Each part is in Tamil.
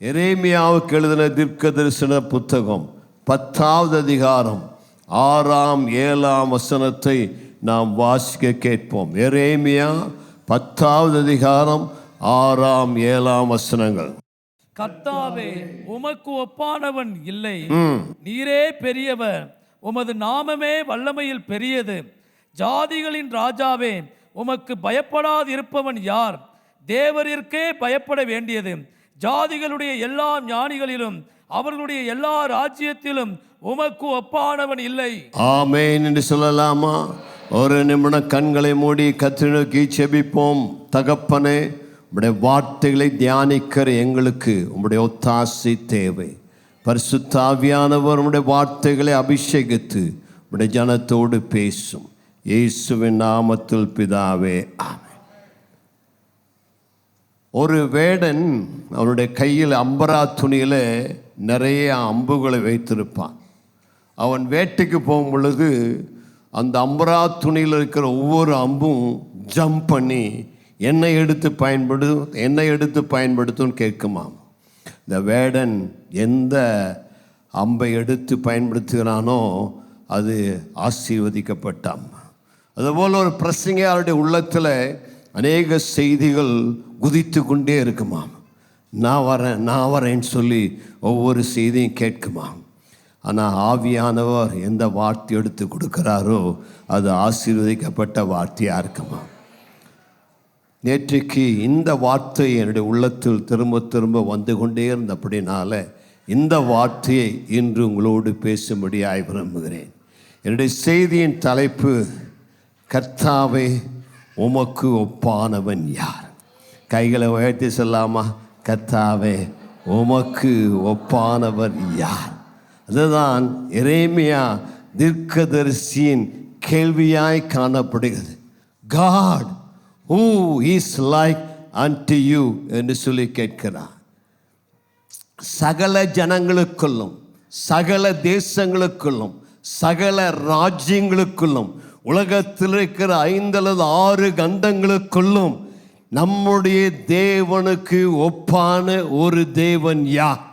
எரேமியாவுக்கு எழுதின தீர்க்க தரிசன புத்தகம் 10வது அதிகாரம் 6ஆம் 7ஆம் வசனத்தை நாம் வாசிக்க கேட்போம். எரேமியா 10வது அதிகாரம் 6ஆம் 7ஆம் வசனங்கள். கர்த்தாவே, உமக்கு ஒப்பானவன் இல்லை, நீரே பெரியவர், உமது நாமமே வல்லமையில் பெரியது. ஜாதிகளின் ராஜாவே, உமக்கு பயப்படாதிருப்பவன் யார்? தேவரிற்கே பயப்பட வேண்டியது. ஜாதிகளுடைய எல்லா ஞானிகளிலும் அவர்களுடைய எல்லா ராஜ்யத்திலும் உமக்கு ஒப்பானவன் இல்லை. ஆமென் என்று சொல்லலாமா? ஒரு நிமிடம் கண்களை மூடி கர்த்தரை நோக்கி செபிப்போம். தகப்பனே, உம்முடைய வார்த்தைகளை தியானிக்கிற எங்களுக்கு உம்முடைய ஒத்தாசை தேவை. பரிசுத்த ஆவியானவர் உம்முடைய வார்த்தைகளை அபிஷேகித்து உம்முடைய ஜனத்தோடு பேசும். இயேசுவின் நாமத்தில் பிதாவே, ஆமென். ஒரு வேடன் அவனுடைய கையில் அம்பரா துணியில் நிறைய அம்புகளை வைத்திருப்பான். அவன் வேட்டைக்கு போகும் பொழுது அந்த அம்பரா துணியில் இருக்கிற ஒவ்வொரு அம்பும் ஜம்ப் பண்ணி என்னை எடுத்து பயன்படுத்தும் கேட்குமாம். இந்த வேடன் எந்த அம்பை எடுத்து பயன்படுத்துகிறானோ அது ஆசீர்வதிக்கப்பட்டான். அதுபோல் ஒரு பிரசங்கியாருடைய உள்ளத்தில் அநேக செய்திகள் குதித்து கொண்டே இருக்குமாம். நான் வரேன்னு சொல்லி ஒவ்வொரு செய்தியும் கேட்குமாம். ஆனால் ஆவியானவர் எந்த வார்த்தை எடுத்து கொடுக்குறாரோ அது ஆசீர்வதிக்கப்பட்ட வார்த்தையாக இருக்குமா. நேற்றைக்கு இந்த வார்த்தை என்னுடைய உள்ளத்தில் திரும்ப திரும்ப வந்து கொண்டே இருந்தபடினால இந்த வார்த்தையை இன்று உங்களோடு பேசும்படியாய் விரும்புகிறேன். என்னுடைய செய்தியின் தலைப்பு, கர்த்தாவே, உமக்கு ஒப்பானவன் யார்? கைகளை உயர்த்தி சொல்லாமா? கர்த்தாவே, உமக்கு ஒப்பானவர் யார்? அதுதான் எரேமியா தீர்க்கதரிசியின் கேள்வியாய் காணப்படுகிறது. God, who is like unto you என்று சொல்லி கேட்கிறார். சகல ஜனங்களுக்குள்ளும், சகல தேசங்களுக்குள்ளும், சகல ராஜ்யங்களுக்குள்ளும், உலகத்தில் இருக்கிற 5 அல்லது 6 கண்டங்களுக்குள்ளும் நம்முடைய தேவனுக்கு ஒப்பான ஒரு தேவன் யார்?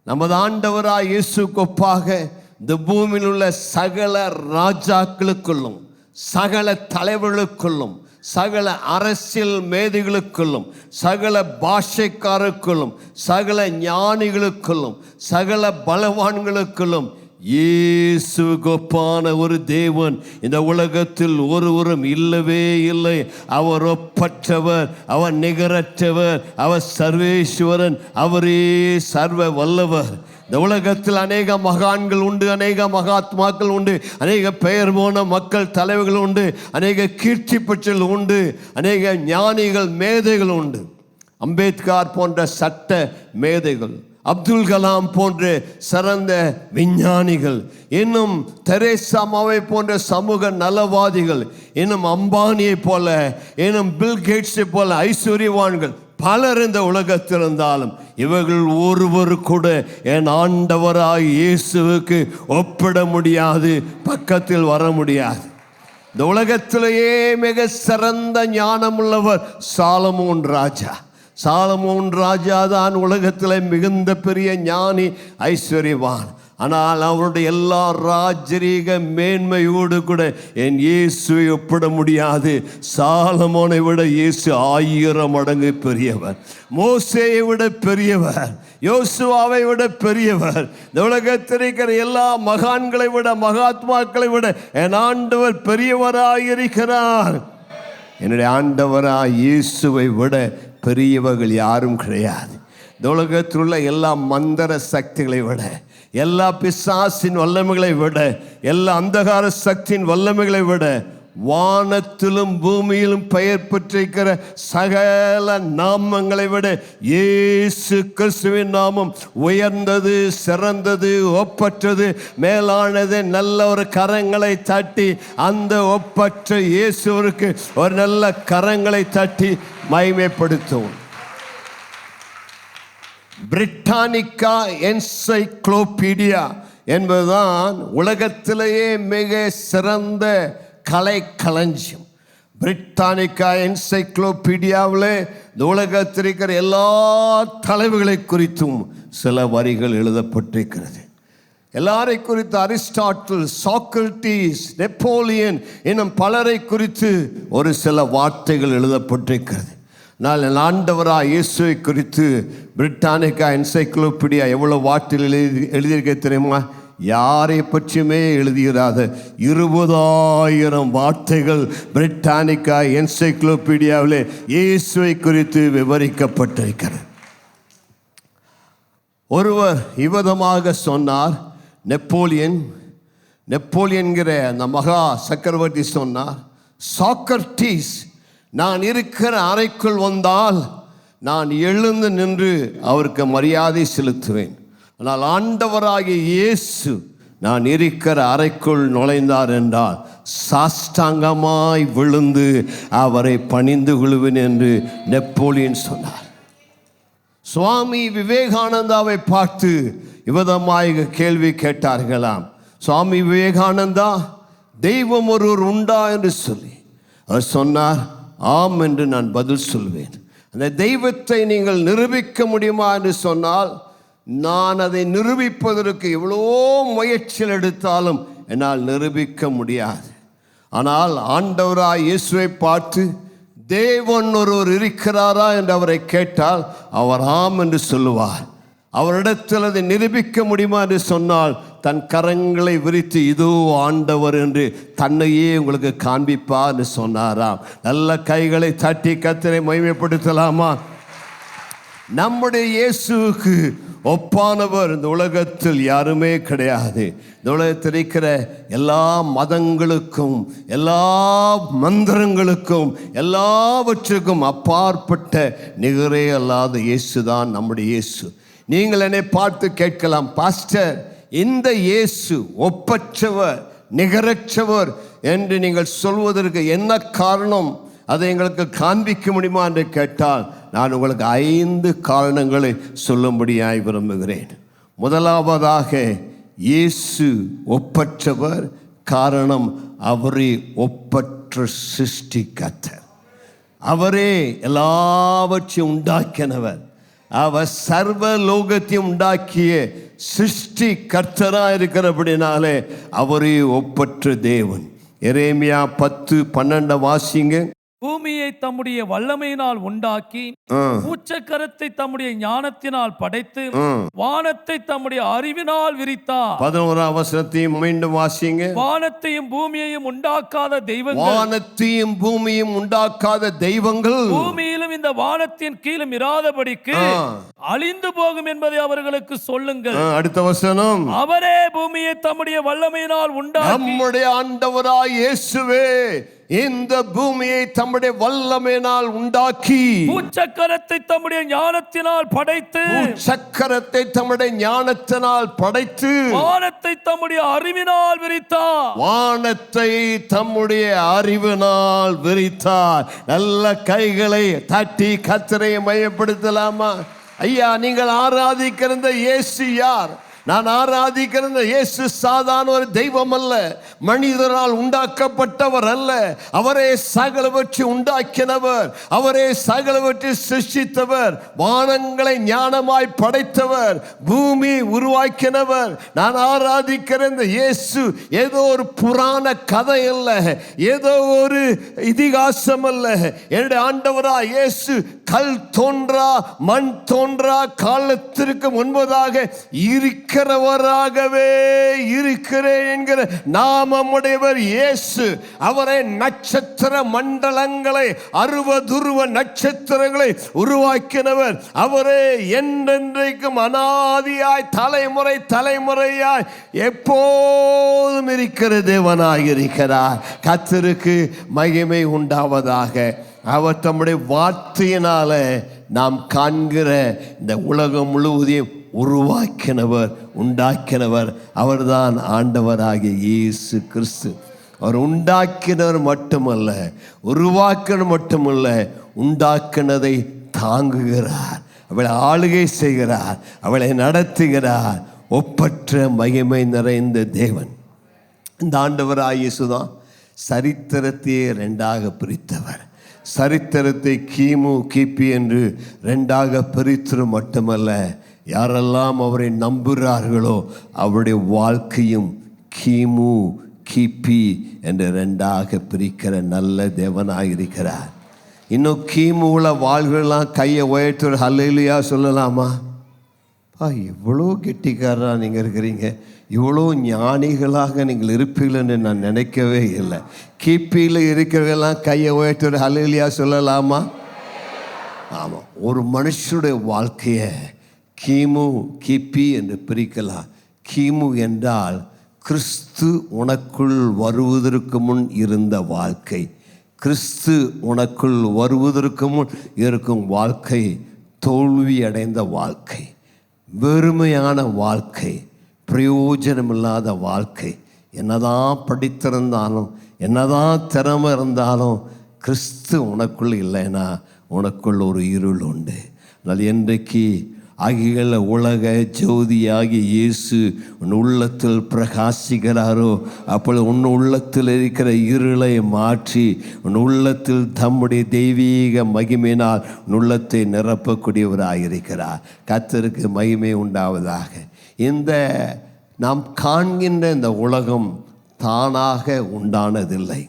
நமது ஆண்டவராய் இயேசுவுக்கு ஒப்பாக இந்த பூமியில் உள்ள சகல ராஜாக்களுக்குள்ளும், சகல தலைவர்களுக்குள்ளும், சகல அரசியல் மேதைகளுக்குள்ளும், சகல பாஷைக்காரருக்குள்ளும், சகல ஞானிகளுக்குள்ளும், சகல பலவான்களுக்குள்ளும் இயேசுவுக்கு ஒப்பான ஒரு தேவன் இந்த உலகத்தில் ஒருவரும் இல்லவே இல்லை. அவர் ஒப்பற்றவர், அவர் நிகரற்றவர், அவர் சர்வேஸ்வரன், அவரே சர்வ வல்லவர். இந்த உலகத்தில் அநேக மகான்கள் உண்டு, அநேக மகாத்மாக்கள் உண்டு, அநேக பெயர் போன மக்கள் தலைவர்கள் உண்டு, அநேக கீர்த்தி பெற்றவர்கள் உண்டு, அநேக ஞானிகள் மேதைகள் உண்டு. அம்பேத்கர் போன்ற சட்ட மேதைகள், அப்துல் கலாம் போன்ற சிறந்த விஞ்ஞானிகள், இன்னும் தெரேசாமாவை போன்ற சமூக நலவாதிகள், இன்னும் அம்பானியை போல, இன்னும் பில் கேட்ஸை போல ஐஸ்வர்யவான்கள் பலர் இந்த உலகத்தில் இருந்தாலும் இவர்கள் ஒருவர் கூட என் ஆண்டவராய் இயேசுவுக்கு ஒப்பிட முடியாது, பக்கத்தில் வர முடியாது. இந்த உலகத்திலேயே மிக சிறந்த ஞானமுள்ளவர் சாலமோன் ராஜா. சாலமோன் ராஜா தான் உலகத்தில் மிகுந்த பெரிய ஞானி, ஐஸ்வர்யவான். ஆனால் அவருடைய எல்லா ராஜரீக மேன்மையோடு கூட என் இயேசுவை ஒப்பிட முடியாது. சாலமோனை விட இயேசு 1000 மடங்கு பெரியவர். மோசேயை விட பெரியவர், யோசுவாவை விட பெரியவர். இந்த உலகத்தில் இருக்கிற எல்லா மகான்களை விட, மகாத்மாக்களை விட என் ஆண்டவர் பெரியவராயிருக்கிறார். என்னுடைய ஆண்டவராய் இயேசுவை விட பெரியவர்கள் யாரும் கிடையாது. இந்த உலகத்தில் உள்ள எல்லா மந்திர சக்திகளை விட, எல்லா பிசாசின் வல்லமைகளை விட, எல்லா அந்தகார சக்தியின் வல்லமைகளை விட, வானத்திலும் பூமியிலும் பெயர் பெற்றிருக்கிற சகல நாமங்களை விட இயேசு கிறிஸ்துவின் நாமம் உயர்ந்தது, சிறந்தது, ஒப்பற்றது, மேலானது. நல்ல ஒரு கரங்களை தட்டி அந்த ஒப்பற்ற இயேசுவிற்கு ஒரு நல்ல கரங்களை தட்டி மகிமைப்படுத்தும். பிரிட்டானிக்கா என்சைக்ளோபீடியா என்பதுதான் உலகத்திலேயே மிக சிறந்த கலை களஞ்சியம். பிரிட்டானிக்கா என்சைக்ளோபீடியாவில் இந்த உலகத்தில் இருக்கிற எல்லா தலைவர்களை குறித்தும் சில வரிகள் எழுதப்பட்டிருக்கிறது. எல்லாரை குறித்து அரிஸ்டாட்டில், சாக்ரட்டிஸ், நெப்போலியன் இன்னும் பலரை குறித்து ஒரு சில வார்த்தைகள் எழுதப்பட்டிருக்கிறது. நான் ஆண்டவராக இயேசுவை குறித்து பிரிட்டானிக்கா என்சைக்ளோபீடியா எவ்வளோ வார்த்தைகள் எழுதியிருக்க தெரியுமா? யாரை பற்றியுமே எழுதுகிறாத 20,000 வார்த்தைகள் பிரிட்டானிக்கா என்சைக்ளோபீடியாவில் இயேசுவை குறித்து விவரிக்கப்பட்டிருக்கிறது. ஒருவர் இவ்விதமாக சொன்னார். நெப்போலியன்கிற அந்த மகா சக்கரவர்த்தி சொன்னார், சாக்ரட்டிஸ் நான் இருக்கிற அறைக்குள் வந்தால் நான் எழுந்து நின்று அவருக்கு மரியாதை செலுத்துவேன். ஆனால் ஆண்டவராகிய இயேசு நான் இருக்கிற அறைக்குள் நுழைந்தார் என்றால் சாஷ்டாங்கமாய் விழுந்து அவரை பணிந்து கொள்வேன் என்று நெப்போலியன் சொன்னார். சுவாமி விவேகானந்தாவை பார்த்து இவ்விதமாக கேள்வி கேட்டார்களாம். சுவாமி விவேகானந்தா, தெய்வம் ஒருவர் உண்டா என்று சொல்லி அவர் சொன்னார், ஆம் என்று நான் பதில் சொல்வேன். அந்த தெய்வத்தை நீங்கள் நிரூபிக்க முடியுமா என்று சொன்னால், நான் அதை நிரூபிப்பதற்கு எவ்வளோ முயற்சிகள் எடுத்தாலும் என்னால் நிரூபிக்க முடியாது. ஆனால் ஆண்டவராய் இயேசுவை பார்த்து தேவன் ஒருவர் இருக்கிறாரா என்று அவரை கேட்டால் அவர் ஆம் என்று சொல்லுவார். அவரிடத்தில் அதை நிரூபிக்க முடியுமா என்று சொன்னால் தன் கரங்களை விரித்து இதோ ஆண்டவர் என்று தன்னையே உங்களுக்கு காண்பிப்பார் என்று சொன்னாராம். நல்ல கைகளை தட்டி கர்த்தரை மகிமைப்படுத்தலாமா? நம்முடைய இயேசுவுக்கு ஒப்பானவர் இந்த உலகத்தில் யாருமே கிடையாது. இந்த உலகத்தில் இருக்கிற எல்லா மதங்களுக்கும், எல்லா மந்திரங்களுக்கும், எல்லாவற்றுக்கும் அப்பாற்பட்ட நிகரே அல்லாத இயேசு தான் நம்முடைய இயேசு. நீங்கள் என்னை பார்த்து கேட்கலாம், பாஸ்டர், இந்த இயேசு ஒப்பற்றவர், நிகரற்றவர் என்று நீங்கள் சொல்வதற்கு என்ன காரணம்? அதை எங்களுக்கு காண்பிக்க முடியுமா என்று கேட்டால் நான் உங்களுக்கு 5 காரணங்களை சொல்லும்படியாய் விரும்புகிறேன். முதலாவதாக, இயேசு ஒப்பற்றவர். காரணம், அவரே ஒப்பற்ற சிருஷ்டிகர்த்தர். அவரே எல்லாவற்றையும் உண்டாக்கினவர். அவர் சர்வ லோகத்தையும் உண்டாக்கிய சிருஷ்டி கர்த்தராக இருக்கிறபடினாலே அவரே ஒப்பற்ற தேவன். எரேமியா 10:12 வாசிங்க. பூமியை தம்முடைய வல்லமையினால் உண்டாக்கி, பூச்சக்கரத்தை தம்முடைய ஞானத்தினால் படைத்து, வானத்தை தம்முடைய அறிவினால் விரித்தார். 11ஆம் வசனத்தையும் மீண்டும் வாசிங்க. வானத்தையும் பூமியையும் உண்டாக்காத தெய்வங்கள், வானத்தையும் பூமியும் உண்டாக்காத தெய்வங்கள் பூமியிலும் இந்த வானத்தின் கீழும் இராதபடிக்கு அழிந்து போகும் என்பதை அவர்களுக்கு சொல்லுங்கள். அடுத்த வசனம், அவரே பூமியை தம்முடைய வல்லமையினால் உண்டாக்கி, நம்முடைய ஆண்டவராய் இயேசுவே இந்த பூமியை தம்முடைய வல்லமையினால் உண்டாக்கி, பூச்சக்கரத்தை தம்முடைய ஞானத்தினால் படைத்து, சக்கரத்தை தம்முடைய ஞானத்தினால் படைத்து, வானத்தை தம்முடைய அறிவினால் விரித்தார். வானத்தை தம்முடைய அறிவினால் விரித்தார். நல்ல கைகளை தட்டி கர்த்தரை மையப்படுத்தலாமா? ஐயா, நீங்கள் ஆராதிக்கிற இயேசு யார்? நான் ஆராதிக்கிற இயேசு சாதாரண ஒரு தெய்வம் அல்ல, மனிதனால் உண்டாக்கப்பட்டவர் அல்ல. அவரே சகலவற்றை உண்டாக்கினவர், அவரே சகலவற்றை சிருஷ்டித்தவர், வானங்களை ஞானமாய் படைத்தவர், பூமி உருவாக்கினவர். நான் ஆராதிக்கிற இந்த இயேசு ஏதோ ஒரு புராண கதை அல்ல, ஏதோ ஒரு இதிகாசம் அல்ல. என்னுடைய ஆண்டவராய் இயேசு கல் தோன்றா மண் தோன்றா காலத்திற்கு முன்பதாக இருக்கிறவராகவே இருக்கிறேன் என்கிற நாமமுடையவர் இயேசு. அவரை நட்சத்திர மண்டலங்களை, 60 நட்சத்திரங்களை உருவாக்கினவர். அவரே என்றென்றைக்கும் அனாதியாய் தலைமுறை தலைமுறையாய் எப்போதும் இருக்கிற தேவனாய் இருக்கிறார். கர்த்தருக்கு மகிமை உண்டாவதாக. அவர் தம்முடைய வார்த்தையினால நாம் காண்கிற இந்த உலகம் முழுவதையும் உருவாக்கினவர், உண்டாக்கினவர். அவர்தான் ஆண்டவராகிய இயேசு கிறிஸ்து. அவர் உண்டாக்கினவர் மட்டுமல்ல, உருவாக்கினர் மட்டுமல்ல, உண்டாக்கினதை தாங்குகிறார், அவளை ஆளுகை செய்கிறார், அவளை நடத்துகிறார். ஒப்பற்ற மகிமை நிறைந்த தேவன் இந்த ஆண்டவராகிய இயேசுதான். சரித்திரத்தையே ரெண்டாக பிரித்தவர். சரித்திரத்தை கிமு கிபி என்று ரெண்டாக பிரித்தது மட்டுமல்ல, யாரெல்லாம் அவரை நம்புகிறார்களோ அவருடைய வாழ்க்கையும் கிமு கிபி என்று ரெண்டாக பிரிக்கிற நல்ல தேவனாக இருக்கிறார். இன்னும் கிமுல வாழ்களெலாம் கையை உயர்த்து ஹல்லேலூயா சொல்லலாமா? இவ்வளோ கெட்டிக்காரராக நீங்கள் இருக்கிறீங்க, இவ்வளோ ஞானிகளாக நீங்கள் இருப்பீர்கள் என்று நான் நினைக்கவே இல்லை. கிபியில் இருக்கிறவங்கெல்லாம் கையை உயர்த்து ஹல்லேலூயா சொல்லலாமா? ஆமாம், ஒரு மனுஷனுடைய வாழ்க்கையை கிமு கிபி என்று பிரிக்கலாம். கிமு என்றால் கிறிஸ்து உனக்குள் வருவதற்கு முன் இருந்த வாழ்க்கை. கிறிஸ்து உனக்குள் வருவதற்கு முன் இருக்கும் வாழ்க்கை தோல்வி அடைந்த வாழ்க்கை, வெறுமையான வாழ்க்கை, பிரயோஜனமில்லாத வாழ்க்கை. என்னதான் படித்திருந்தாலும், என்னதான் திறமை இருந்தாலும், கிறிஸ்து உனக்குள் இல்லைன்னா உனக்குள் ஒரு இருள் உண்டு. அதனால் என்றைக்கு அகில உலக ஜோதியாகி இயேசு உன் உள்ளத்தில் பிரகாசிக்கிறாரோ அப்பொழுது உன் உள்ளத்தில் இருக்கிற இருளை மாற்றி உன் உள்ளத்தில் தம்முடைய தெய்வீக மகிமையினால் உன் உள்ளத்தை நிரப்பக்கூடியவராயிருக்கிறார். கர்த்தருக்கு மகிமை உண்டாவதாக. இந்த நாம் காண்கின்ற இந்த உலகம் தானாக உண்டானதில்லை.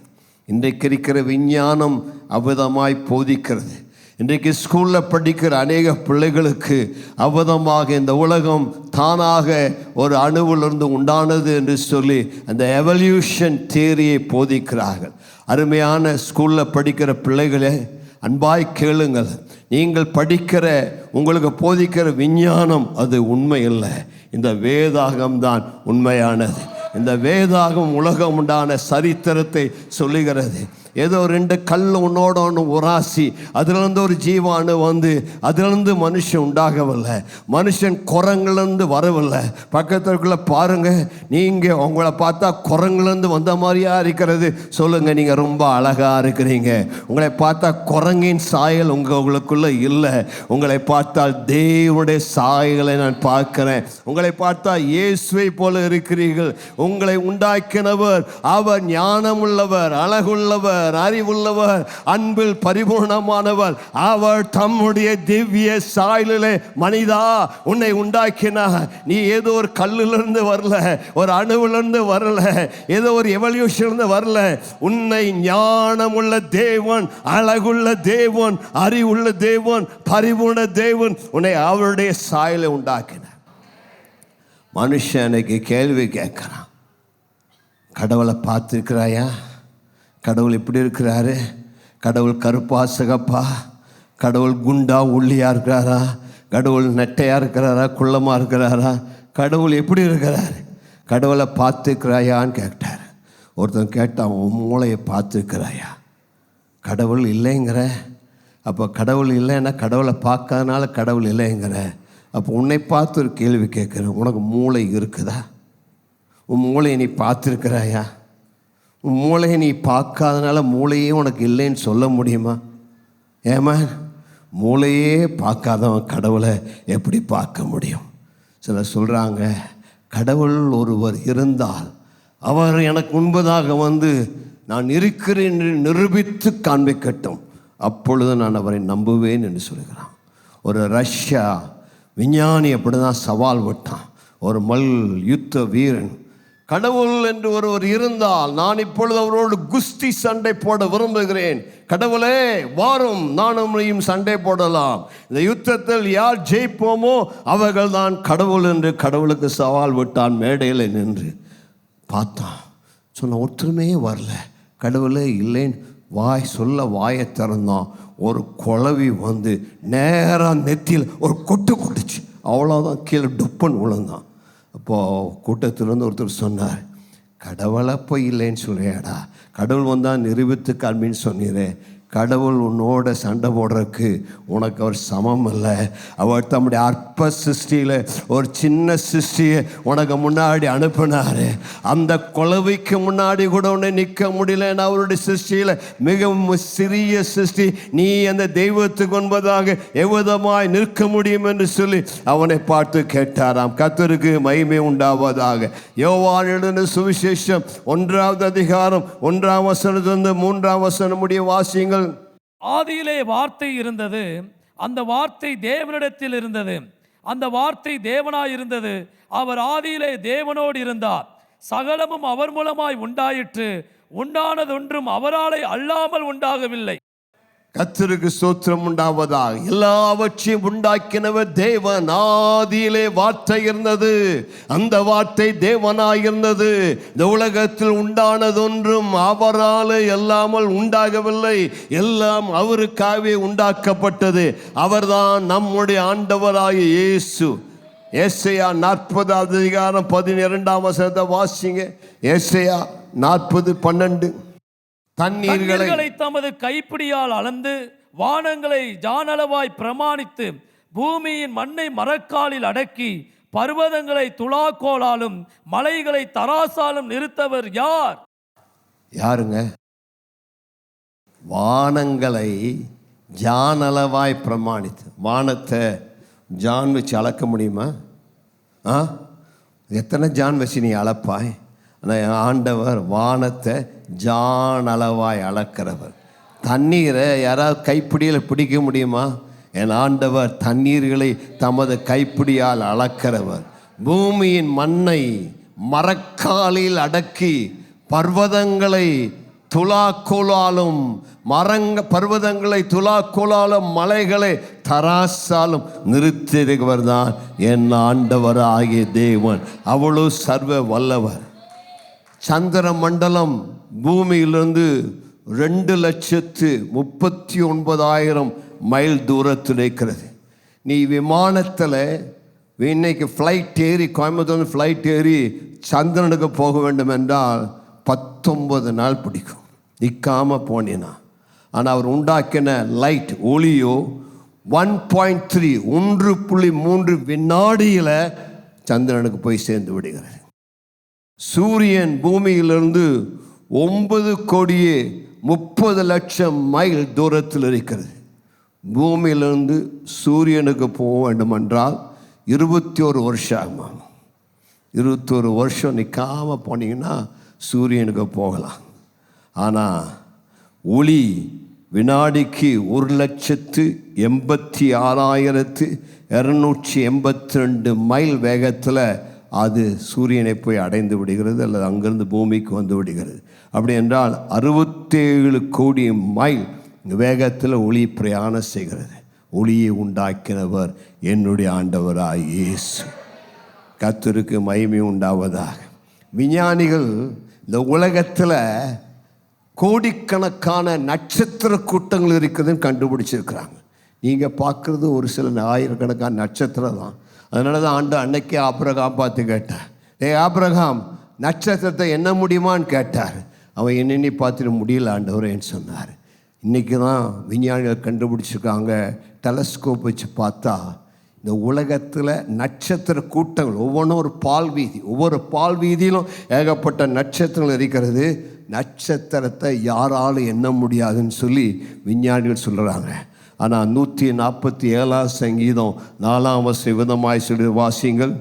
இன்றைக்கு இருக்கிற விஞ்ஞானம் அவ்விதமாய் போதிக்கிறது. இன்றைக்கு ஸ்கூலில் படிக்கிற அநேக பிள்ளைகளுக்கு அவ்விதமாக இந்த உலகம் தானாக ஒரு அணுவிலிருந்து உண்டானது என்று சொல்லி அந்த எவல்யூஷன் தியரியை போதிக்கிறார்கள். அருமையான ஸ்கூலில் படிக்கிற பிள்ளைகளே, அன்பாய் கேளுங்கள். நீங்கள் படிக்கிற உங்களுக்கு போதிக்கிற விஞ்ஞானம் அது உண்மை இல்லை. இந்த வேதாகம்தான் உண்மையானது. இந்த வேதாகம் உலகம் உண்டான சரித்திரத்தை சொல்லுகிறது. ஏதோ 2 கல் உன்னோட ஒன்று உராசி அதிலிருந்து ஒரு ஜீவானு வந்து அதிலிருந்து மனுஷன் உண்டாகவில்லை. மனுஷன் குரங்குலேருந்து வரவில்லை. பக்கத்துக்குள்ளே பாருங்கள், நீங்கள் உங்களை பார்த்தா குரங்குலேருந்து வந்த மாதிரியா இருக்கிறது. சொல்லுங்கள், நீங்கள் ரொம்ப அழகாக இருக்கிறீங்க. உங்களை பார்த்தா குரங்கின் சாயல் உங்களுக்குள்ளே இல்லை. உங்களை பார்த்தால் தேவனுடைய சாயலை நான் பார்க்கிறேன். உங்களை பார்த்தா இயேசுவை போல இருக்கிறீர்கள். உங்களை உண்டாக்கினவர் அவர் ஞானமுள்ளவர், அழகுள்ளவர், அறிவுள்ளவர், அன்பில் பரிபூர்ணமானவர். அவர் தம்முடைய திவ்ய சாயலிலே மனிதா உன்னை உண்டாக்கினார். நீ ஏதோ ஒரு கல்லிலிருந்து வரல, ஒரு அணுவிலிருந்து வரல, ஏதோ ஒரு எவல்யூஷன்ல வரல. உன்னை ஞானமுள்ள தேவன், அழகுள்ள தேவன், அறிவுள்ள தேவன், பரிபூர்ண தேவன் உன்னை அவருடைய சாயலை உண்டாக்கினார். மனுஷனுக்கு கேள்வி கேட்கிறான், கடவுளை பார்த்துருக்கிறாயா? கடவுள் இப்படி இருக்கிறாரு? கடவுள் கருப்பா சிகப்பா? கடவுள் குண்டா உள்ளியாக இருக்கிறாரா? கடவுள் நெட்டையாக இருக்கிறாரா குள்ளமாக இருக்கிறாரா? கடவுள் எப்படி இருக்கிறாரு? கடவுளை பார்த்துருக்கிறாயான்னு கேட்டார். ஒருத்தன் கேட்டான், உன் மூளையை பார்த்துருக்கிறாயா? கடவுள் இல்லைங்கிற. அப்போ கடவுள் இல்லைன்னா கடவுளை பார்க்காதனால கடவுள் இல்லைங்கிற. அப்போ உன்னை பார்த்து ஒரு கேள்வி கேட்குறேன், உனக்கு மூளை இருக்குதா? உன் மூளையை நீ பார்த்துருக்கிறாயா? உன் மூளையை நீ பார்க்காதனால மூளையே உனக்கு இல்லைன்னு சொல்ல முடியுமா? ஏமா, மூளையே பார்க்காதவன் கடவுளை எப்படி பார்க்க முடியும்? சிலர் சொல்கிறாங்க, கடவுள் ஒருவர் இருந்தால் அவர் எனக்கு முன்பதாக வந்து நான் இருக்கிறேன் என்று நிரூபித்து காண்பிக்கட்டும், அப்பொழுது நான் அவரை நம்புவேன் என்று சொல்கிறான். ஒரு ரஷ்யா விஞ்ஞானி அப்படி தான் சவால் விட்டான். ஒரு யுத்த வீரன், கடவுள் என்று ஒருவர் இருந்தால் நான் இப்பொழுது அவரோடு குஸ்தி சண்டை போட விரும்புகிறேன். கடவுளே வாரும், நானும் சண்டை போடலாம். இந்த யுத்தத்தில் யார் ஜெயிப்போமோ அவர்கள் தான் கடவுள் என்று கடவுளுக்கு சவால் விட்டான். மேடையில் நின்று பார்த்தான், சொன்ன ஒற்றுமையே வரல. கடவுளே இல்லைன்னு வாயை திறந்தான். ஒரு குழவி வந்து நேராக நெத்தியில் ஒரு கொட்டு கொட்டுச்சு. அவ்வளோதான், கீழே டுப்புன்னு விழுந்தான். அப்போது கூட்டத்திலேருந்து ஒருத்தர் சொன்னார், கடவுளை போய் இல்லைன்னு சொல்றியாடா, கடவுள் வந்தால் நிரூபித்து காண்பின்னு சொன்னீரே, கடவுள் உன்னோட சண்டை போடுறதுக்கு உனக்கு அவர் சமம் இல்லை. அவர் தம்முடைய அற்ப சிருஷ்டியில் ஒரு சின்ன சிருஷ்டியை உனக்கு முன்னாடி அனுப்பினார். அந்த குலவைக்கு முன்னாடி கூட உன்னை நிற்க முடியலன்னு அவருடைய சிருஷ்டியில் மிகவும் சிறிய சிருஷ்டி, நீ அந்த தெய்வத்துக்கு முன்பதாக எவ்விதமாய் நிற்க முடியும் என்று சொல்லி அவனை பார்த்து கேட்டாராம். கர்த்தருக்கு மகிமை உண்டாவதாக. யோவான் எழுதின சுவிசேஷம் 1ஆம் அதிகாரம் 1ஆம் வசனத்திலிருந்து 3ஆம் வசனம் முடிய வாசியுங்கள். ஆதியிலே வார்த்தை இருந்தது, அந்த வார்த்தை தேவனிடத்தில் இருந்தது, அந்த வார்த்தை தேவனாய் இருந்தது, அவர் ஆதியிலே தேவனோடு இருந்தார். சகலமும் அவர் மூலமாய் உண்டாயிற்று, உண்டானதொன்றும் அவராலே அல்லாமல் உண்டாகவில்லை. கர்த்தருக்கு ஸ்தோத்திரம் உண்டாவதாக. எல்லாவற்றையும் உண்டாக்கினவர் தேவன். ஆதியிலே வார்த்தை இருந்தது, அந்த வார்த்தை தேவனாயிருந்தது. இந்த உலகத்தில் உண்டானதொன்றும் அவரால் அல்லாமல் உண்டாகவில்லை, எல்லாம் அவருக்காகவே உண்டாக்கப்பட்டது. அவர்தான் நம்முடைய ஆண்டவராகிய இயேசு. ஏசாயா 40ஆம் அதிகாரம் 12ஆம் வசனத்தை வாசிங்க. ஏசாயா 40:12. தண்ணீர்களை தமது கைப்பிடியால் அளந்து, வானங்களை ஜானளவாய் பிரமாணித்து, பூமியின் மண்ணை மரக்காலில் அடக்கி, பர்வதங்களை துலாக்கோலாலும் மலைகளை தராசாலும் நிறுத்தவர் யார்? யாருங்க? வானங்களை ஜானளவாய் பிரமாணித்து. வானத்தை ஜான் வச்சு அளக்க முடியுமா? எத்தனை ஜான் வச்சு நீ அளப்பாய்? ஆனால் ஆண்டவர் வானத்தை ஜான் அளவாய் அளக்கிறவர். தண்ணீரை யாராவது கைப்பிடியில் பிடிக்க முடியுமா? என் ஆண்டவர் தண்ணீர்களை தமது கைப்பிடியால் அளக்கிறவர். பூமியின் மண்ணை மரக்காலில் அடக்கி, பர்வதங்களை துலாக்கோலாலும் பர்வதங்களை துலாக்கோலாலும் மலைகளை தராசாலும் நிறுத்தியிருக்கிறவர் தான் என் ஆண்டவர் ஆகிய தேவன். அவ்வளோ சர்வ வல்லவர். சந்திர மண்டலம் பூமியிலிருந்து 2,39,000 மைல் தூரத்தில் இருக்கிறது. நீ விமானத்தில் இன்னைக்கு ஃப்ளைட் ஏறி, கோயம்புத்தூர் ஃப்ளைட் ஏறி சந்திரனுக்கு போக வேண்டும் என்றால் 19 நாள் பிடிக்கும், நிற்காமல் போனீன்னா. ஆனால் அவர் உண்டாக்கின லைட் ஒளியோ 1.3 வினாடியில் சந்திரனுக்கு போய் சேர்ந்து விடுகிறது. சூரியன் பூமியிலிருந்து 9,30,00,000 மைல் தூரத்தில் இருக்கிறது. பூமியிலிருந்து சூரியனுக்கு போக வேண்டுமென்றால் 21 வருஷம் ஆகும். 21 வருஷம் நிற்காமல் போனீங்கன்னா சூரியனுக்கு போகலாம். ஆனால் ஒளி வினாடிக்கு 1,86,282 மைல் வேகத்தில் அது சூரியனை போய் அடைந்து விடுகிறது, அல்லது அங்கிருந்து பூமிக்கு வந்து விடுகிறது. அப்படி என்றால் 67 கோடி மைல் வேகத்தில் ஒளி பிரயாணம் செய்கிறது. ஒளியை உண்டாக்கினவர் என்னுடைய ஆண்டவராய் இயேசு. கர்த்தருக்கு மகிமை உண்டாவதாக. விஞ்ஞானிகள் இந்த உலகத்தில் கோடிக்கணக்கான நட்சத்திர கூட்டங்கள் இருக்கிறதுன்னு கண்டுபிடிச்சிருக்கிறாங்க. நீங்கள் பார்க்குறது ஒரு சில ஆயிரக்கணக்கான நட்சத்திரம் தான். அதனால தான் அன்னைக்கு ஆபிரகாம் பார்த்து கேட்டார், ஆபிரகாம் நட்சத்திரத்தை எண்ண முடியுமான்னு கேட்டார். அவன் என்னென்னி பார்த்துட்டு முடியல ஆண்டவரேன்னு சொன்னார். இன்றைக்கி தான் விஞ்ஞானிகள் கண்டுபிடிச்சிருக்காங்க, டெலஸ்கோப் வச்சு பார்த்தா இந்த உலகத்தில் நட்சத்திர கூட்டங்கள் ஒவ்வொன்றும் ஒரு பால் வீதி, ஒவ்வொரு பால் வீதியிலும் ஏகப்பட்ட நட்சத்திரங்கள் இருக்கிறது. நட்சத்திரத்தை யாராலும் எண்ண முடியாதுன்னு சொல்லி விஞ்ஞானிகள் சொல்கிறாங்க. ஆனால் 147ஆம் சங்கீதம் 4ஆம் வசனம் விதமாய் சொல்லி வாசியுங்கள்.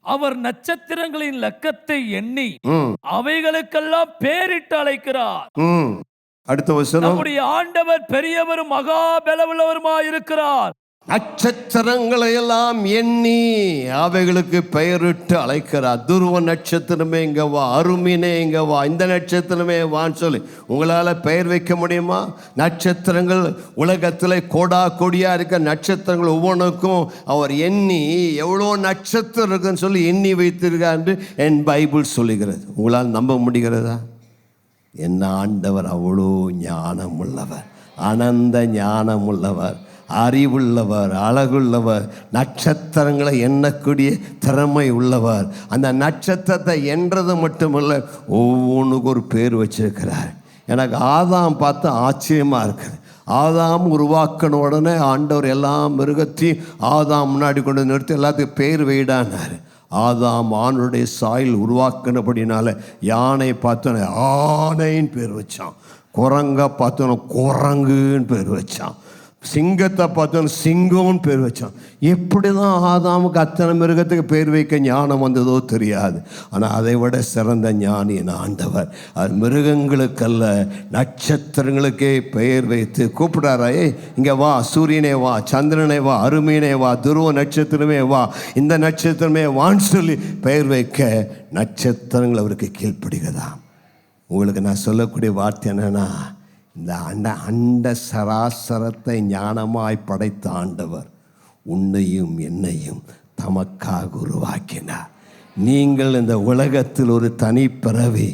அவர் நட்சத்திரங்களின் லக்கத்தை எண்ணி அவைகளுக்கெல்லாம் பேரிட்டு அழைக்கிறார். அடுத்த வசனம், நம்முடைய ஆண்டவர் பெரியவரும் மகா பலமுள்ளவருமாய் இருக்கிறார். நட்சத்திரங்களை எல்லாம் எண்ணி அவைகளுக்கு பெயரிட்டு அழைக்கிறார். துருவ நட்சத்திரமே இங்கே வா, அருமினே இங்கே வா, இந்த நட்சத்திரமே வான்னு சொல்லி உங்களால் பெயர் வைக்க முடியுமா? நட்சத்திரங்கள் உலகத்தில் கோடா கொடியாக இருக்க நட்சத்திரங்கள் ஒவ்வொன்றுக்கும் அவர் எண்ணி எவ்வளோ நட்சத்திரம் இருக்குன்னு சொல்லி எண்ணி வைத்திருக்கார் என்று என் பைபிள் சொல்லுகிறது. உங்களால் நம்ப முடிகிறதா? என்ன ஆண்டவர் அவ்வளோ ஞானம் உள்ளவர், அனந்த ஞானம் உள்ளவர், அறிவுள்ளவர், அழகுள்ளவர், நட்சத்திரங்களை எண்ணக்கூடிய திறமை உள்ளவர். அந்த நட்சத்திரத்தை எண்றது மட்டுமல்ல, ஒவ்வொன்றுக்கும் ஒரு பேர் வச்சிருக்கிறார். எனக்கு ஆதாம் பார்த்து ஆச்சரியமாக இருக்குது. ஆதாம் உருவாக்கின உடனே ஆண்டவர் எல்லா மிருகத்தையும் ஆதாம் முன்னாடி கொண்டு நிறுத்தி எல்லாத்துக்கும் பேர் வைடானார். ஆதாம் ஆணுடைய சாயல் உருவாக்கினபடினால யானை பார்த்தோன்னே ஆனைன்னு பேர் வச்சான், குரங்கை பார்த்தோன்னே குரங்குன்னு பேர் வச்சான், சிங்கத்தை பார்த்தோன்னு சிங்கம்னு பேர் வச்சான். எப்படி தான் ஆதாமுக்கு அத்தனை மிருகத்துக்கு பேர் வைக்க ஞானம் வந்ததோ தெரியாது. ஆனால் அதை விட சிறந்த ஞானி என் ஆண்டவர். அது மிருகங்களுக்கல்ல, நட்சத்திரங்களுக்கே பெயர் வைத்து கூப்பிடாரா, இங்கே வா சூரியனே வா, சந்திரனே வா, அருமீனே வா, துருவ நட்சத்திரமே வா, இந்த நட்சத்திரமே வான்னு சொல்லி பெயர் வைக்க நட்சத்திரங்கள் அவருக்கு கீழ்ப்படுகிறதா. உங்களுக்கு நான் சொல்லக்கூடிய வார்த்தை என்னன்னா, இந்த அண்ட சராசரத்தை ஞானமாய் படைத்த ஆண்டவர் உன்னையும் என்னையும் தமக்காக உருவாக்கினார். நீங்கள் இந்த உலகத்தில் ஒரு தனி பிறவி.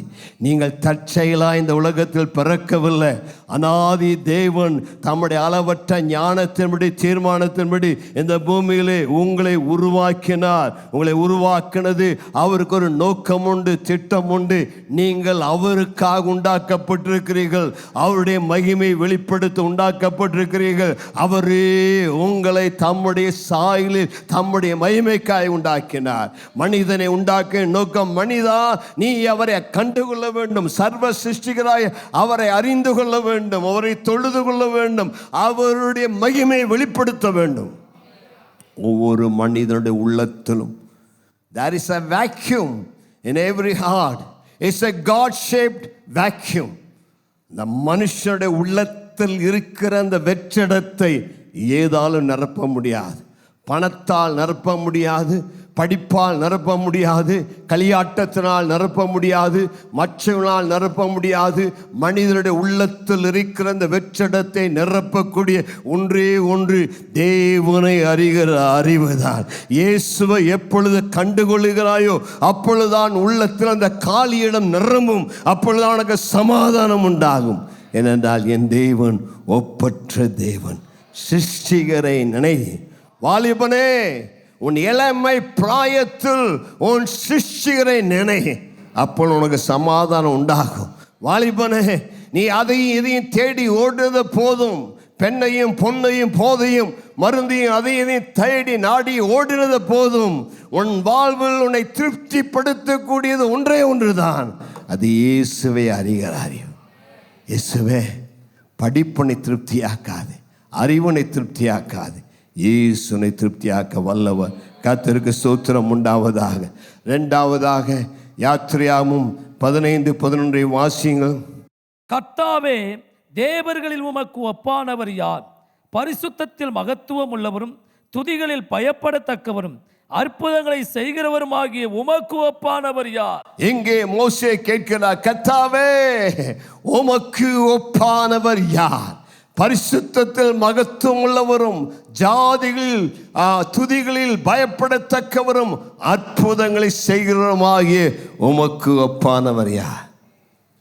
நீங்கள் தற்செயலாக இந்த உலகத்தில் பிறக்கவில்லை. அநாதி தேவன் தம்முடைய அளவற்ற ஞானத்தின்படி தீர்மானத்தின்படி இந்த பூமியிலே உங்களை உருவாக்கினார். உங்களை உருவாக்கினது அவருக்கு ஒரு நோக்கம் உண்டு, திட்டம் உண்டு. நீங்கள் அவருக்காக உண்டாக்கப்பட்டிருக்கிறீர்கள். அவருடைய மகிமை வெளிப்படுத்த உண்டாக்கப்பட்டிருக்கிறீர்கள். அவரே உங்களை தம்முடைய சாயலில் தம்முடைய மகிமைக்காய் உண்டாக்கினார். மனிதனை உண்டாக்க நோக்கம் மனிதா, நீ அவரை கண்டுகொள்ள வேண்டும், சர்வ சிருஷ்டிகராய் அவரை அறிந்து கொள்ள வேண்டும், அவரை தொழுது கொள்ள வேண்டும், அவருடைய மகிமை வெளிப்படுத்த வேண்டும். ஒவ்வொரு மனிதனுடைய உள்ளத்திலும் there is a vacuum in every heart. It's a God shaped vacuum. இந்த மனுஷனுடைய உள்ளத்தில் இருக்கிற அந்த வெற்றிடத்தை ஏதாலும் நிரப்ப முடியாது. பணத்தால் நிரப்ப முடியாது, படிப்பால் நிரப்ப முடியாது, களியாட்டத்தினால் நிரப்ப முடியாது, மற்றவனால் நிரப்ப முடியாது. மனிதனுடைய உள்ளத்தில் இருக்கிற அந்த வெற்றிடத்தை நிரப்பக்கூடிய ஒன்றே ஒன்று தேவனை அறிகிற அறிவுதான். இயேசுவை எப்பொழுது கண்டுகொள்கிறாயோ அப்பொழுதுதான் உள்ளத்தில் அந்த காலியிடம் நிரம்பும், அப்பொழுதுதான் உனக்கு சமாதானம் உண்டாகும். ஏனென்றால் என் தேவன் ஒப்பற்ற தேவன். சிருஷ்டிகரை நினை. வாலிபனே, உன் இளமை பிராயத்தில் உன் சிருஷ்டிகரை நினை, அப்போ உனக்கு சமாதானம் உண்டாகும். வாலிபனே, நீ அதையும் இதையும் தேடி ஓடுறது போதும், பெண்ணையும் பொண்ணையும் போதையும் மருந்தையும் அதையும் தேடி நாடி ஓடினது போதும். உன் வாழ்வில் உன்னை திருப்திப்படுத்தக்கூடியது ஒன்றே ஒன்றுதான், அது இயேசுவை அறிகிறார். இயேசுவே படிப்பனை திருப்தியாக்காது, அறிவனை திருப்தியாக்காது, இயேசுனை திருப்தியாக்க வல்லவர். கர்த்தருக்கு ஸ்தோத்திரம் உண்டாவதாக. இரண்டாவதாக யாத்திரையாமும் 15:11 வாசியுங்கள். கர்த்தாவே, தேவர்களில் உமக்கு ஒப்பானவர் யார்? பரிசுத்தத்தில் மகத்துவம் உள்ளவரும் துதிகளில் பயப்படத்தக்கவரும் அற்புதங்களை செய்கிறவருமாகிய உமக்கு ஒப்பானவர் யார்? இங்கே மோசே கேட்கிறார், கர்த்தாவே உமக்கு ஒப்பானவர் யார்? பரிசுத்தத்தில் மகத்துவம் உள்ளவரும் ஜாதிகளில் துதிகளில் பயப்படத்தக்கவரும் அற்புதங்களை செய்கிறவருமாகிய உமக்கு ஒப்பானவர் யார்?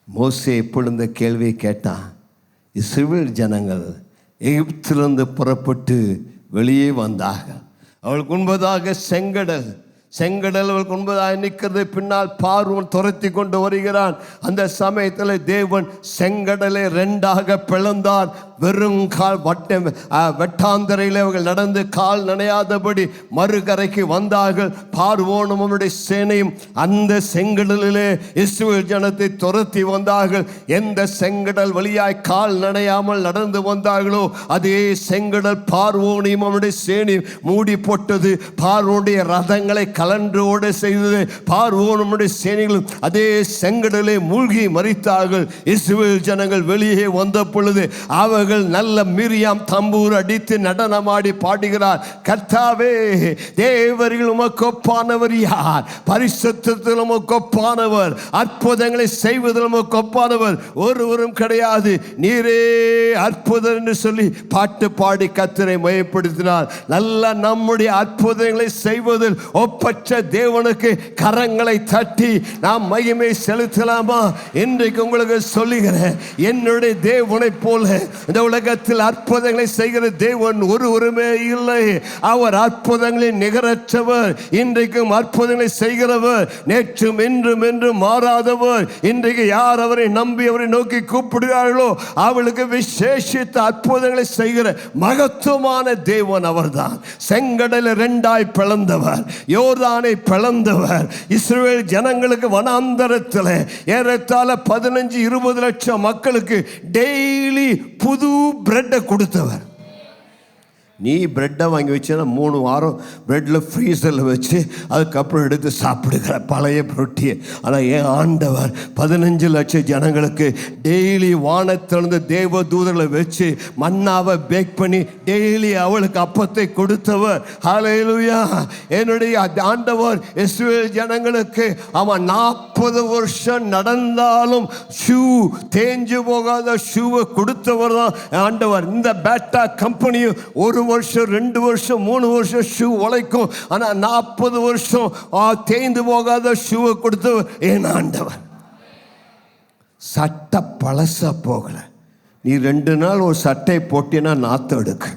மோசே எப்பொழுது கேள்வியை கேட்டான். இஸ்ரவேல் ஜனங்கள் எகிப்திலிருந்து புறப்பட்டு வெளியே வந்தார்கள். அவளுக்கு முன்பதாக செங்கடல் அவளுக்கு முன்பதாக நிற்கிறது. பின்னால் பார்வோன் துரத்தி கொண்டு வருகிறான். அந்த சமயத்தில் தேவன் செங்கடலை 2ஆக பிளந்தார். வெறும் கால் வெட்டாந்தரையில் அவர்கள் நடந்து கால் நனையாதபடி மறுகரைக்கு வந்தார்கள். பார்வோனும் அவனுடைய சேனையும் அந்த செங்கடலிலே இஸ்ரவேல் ஜனத்தை துரத்தி வந்தார்கள். எந்த செங்கடல் வழியாய் கால் நனையாமல் நடந்து வந்தார்களோ அதே செங்கடல் பார்வோனையும் அவனுடைய சேனையும் மூடி போட்டது. பார்வோனுடைய ரதங்களை கலன்றோடு செய்தது. பார்வோனுடைய சேனைகளும் அதே செங்கடலை மூழ்கி மரித்தார்கள். இஸ்ரவேல் ஜனங்கள் வெளியே வந்த பொழுது அவர்கள் நல்ல மிரியாம் தம்பூர் அடித்து நடனமாடி பாடுகிறார். கர்த்தாவே, தேவரில் உமக்கு ஒப்பானவர் யார்? பரிசுத்தத்தில் உமக்கு ஒப்பானவர், அற்புதங்களை செய்வதில் உமக்கு ஒப்பானவர் ஒருவரும் கிடையாது. நீரே அற்புதம் என்று சொல்லி பாட்டு பாடி கர்த்தரை மயப்படுத்தினார். நல்ல நம்முடைய அற்புதங்களை செய்வதில் ஒப்பற்ற பெற்ற தேவனுக்கு கரங்களை தட்டி நாம் மகிமை செலுத்தலாமா? இன்றைக்கு உங்களுக்கு சொல்லுகிறேன், என்னுடைய தேவனை போல இந்த உலகத்தில் அற்புதங்களை செய்கிற தேவன் ஒருவருமே இல்லை. அவர் அற்புதங்களின் நிகரற்றவர். இன்றைக்கும் அற்புதங்களை செய்கிறவர். நேற்றும் இன்றும் என்றும் மாறாதவர். இன்றைக்கு யார் அவரை நம்பி அவரை நோக்கி கூப்பிடுகிறார்களோ அவளுக்கு விசேஷித்த அற்புதங்களை செய்கிற மகத்துவமான தேவன் அவர்தான். செங்கடலை இரண்டாய் பிளந்தவர், யோர்தானை பிளந்தவர், இஸ்ரவேல் ஜனங்களுக்கு வனாந்தரத்தில் ஏறத்தாழ 15-20 லட்சம் மக்களுக்கு டெய்லி புது பிரெட்டை கொடுத்தவர். நீ பிரெட்டை வாங்கி வச்சுன்னா 3 வாரம் பிரெட்டில் ஃப்ரீசரில் வச்சு அதுக்கப்புறம் எடுத்து சாப்பிடுகிற பழைய ரொட்டியை. ஆனால் என் ஆண்டவர் 15 லட்சம் ஜனங்களுக்கு டெய்லி வானத்திலிருந்து தேவ தூதர்களை வச்சு மன்னாவை பேக் பண்ணி டெய்லி அவளுக்கு அப்பத்தை கொடுத்தவர். ஹல்லேலூயா! என்னுடைய ஆண்டவர் இஸ்ரவேல் ஜனங்களுக்கு அவன் 40 வருஷம் நடந்தாலும் ஷூ தேஞ்சு போகாத ஷூவை கொடுத்தவர் தான் ஆண்டவர். இந்த பேட்டா கம்பெனியும் 1 வருஷம் 2 வருஷம் 3 வருஷம் ஷூ உழைக்கும். ஆனால் 40 வருஷம் தேய்ந்து போகாத ஷூவை கொடுத்தவர் என் ஆண்டவர். சட்டை பழசா போகல. நீ 2 நாள் ஒரு சட்டை போட்டினா நாத்தம் எடுக்கு.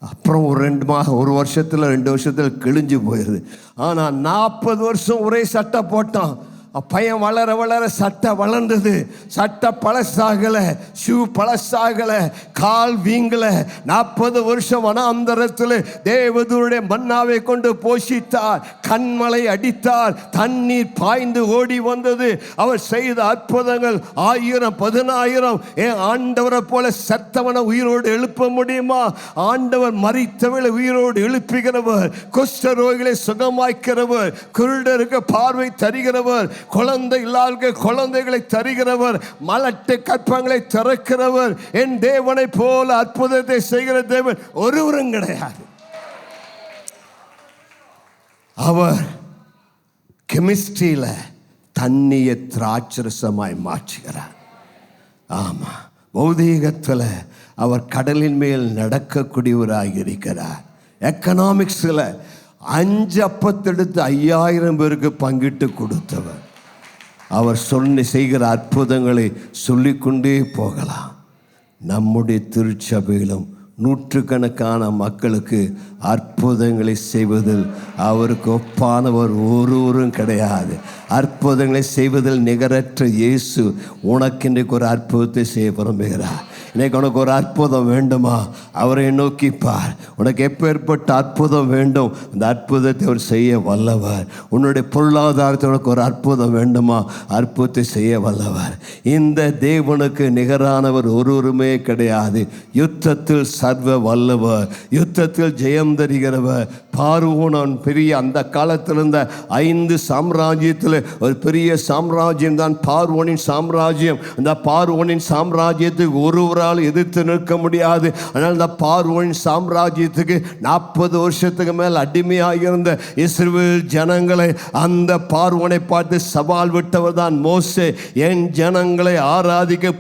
அப்புறம் ஒரு 1 வருஷத்தில் 2 வருஷத்தில் கிழிஞ்சு போயிடுது. ஆனால் 40 வருஷம் ஒரே சட்டை போட்டான். பையன் வளர வளர சட்டை வளர்ந்தது. சட்டை பழசாகலை, ஷூ பழசாகலை, கால் வீங்கலை. 40 வருஷம் வனாந்தரத்தில் தேவதூருடைய மன்னாவை கொண்டு போஷித்தார். கண்மலை அடித்தார், தண்ணீர் பாய்ந்து ஓடி வந்தது. அவர் செய்த அற்புதங்கள் 1000 10,000. என் ஆண்டவரை போல செத்தவனை உயிரோடு எழுப்ப முடியுமா? ஆண்டவர் மரித்தவளை உயிரோடு எழுப்புகிறவர், குஷ்ட ரோகிகளை சுகமாக்கிறவர், குருடருக்கு பார்வை தருகிறவர், குழந்தை இல்லாத குழந்தைகளை தருகிறவர், மலட்டு கற்பங்களை திறக்கிறவர். என் தேவனை போல அற்புதத்தை செய்கிற தேவன் ஒருவரும் கிடையாது. அவர் கெமிஸ்ட்ரியில தண்ணியை திராட்சரசமாய் மாற்றுகிறார். ஆமா, பௌதீகத்தில் அவர் கடலின் மேல் நடக்கக்கூடியவராக இருக்கிறார். எக்கனாமிக்ஸில் 5 அப்பத்தெடுத்து 5000 பேருக்கு பங்கிட்டு கொடுத்தவர். அவர் செய்கிற அற்புதங்களை சொல்லிக்கொண்டே போகலாம். நம்முடைய திருச்சபையிலும் நூற்றுக்கணக்கான மக்களுக்கு அற்புதங்களை செய்வதில் அவருக்கு ஒப்பானவர் ஒருவரும் கிடையாது. அற்புதங்களை செய்வதில் நிகரற்ற இயேசு உனக்கு இன்றைக்கு ஒரு அற்புதத்தை செய்ய விரும்புகிறார். இன்னைக்கு உனக்கு ஒரு அற்புதம் வேண்டுமா? அவரை நோக்கிப்பார். உனக்கு எப்பேற்பட்ட அற்புதம் வேண்டும், அந்த அற்புதத்தை அவர் செய்ய வல்லவர். உன்னுடைய பொருளாதாரத்தில் உனக்கு ஒரு அற்புதம் வேண்டுமா? அற்புதத்தை செய்ய வல்லவர். இந்த தேவனுக்கு நிகரானவர் ஒருவருமே கிடையாது. யுத்தத்தில் சர்வ வல்லவர், யுத்தத்தில் ஜெயம் தருகிறவர். பார்வோன் பெரிய, அந்த காலத்தில் இருந்த 5 சாம்ராஜ்யத்தில் ஒரு பெரிய சாம்ராஜ்யம் தான் பார்வோனின் சாம்ராஜ்யம். அந்த பார்வோனின் சாம்ராஜ்யத்துக்கு ஒருவரால் எதிர்த்து நிற்க முடியாது. ஆனால் அந்த பார்வோனின் சாம்ராஜ்யத்துக்கு 40 வருஷத்துக்கு மேல் அடிமையாக இருந்த இஸ்ரவேல் ஜனங்களை அந்த பார்வோனை பார்த்து சவால் விட்டவர் தான் மோசே. என் ஜனங்களை ஆராதிக்க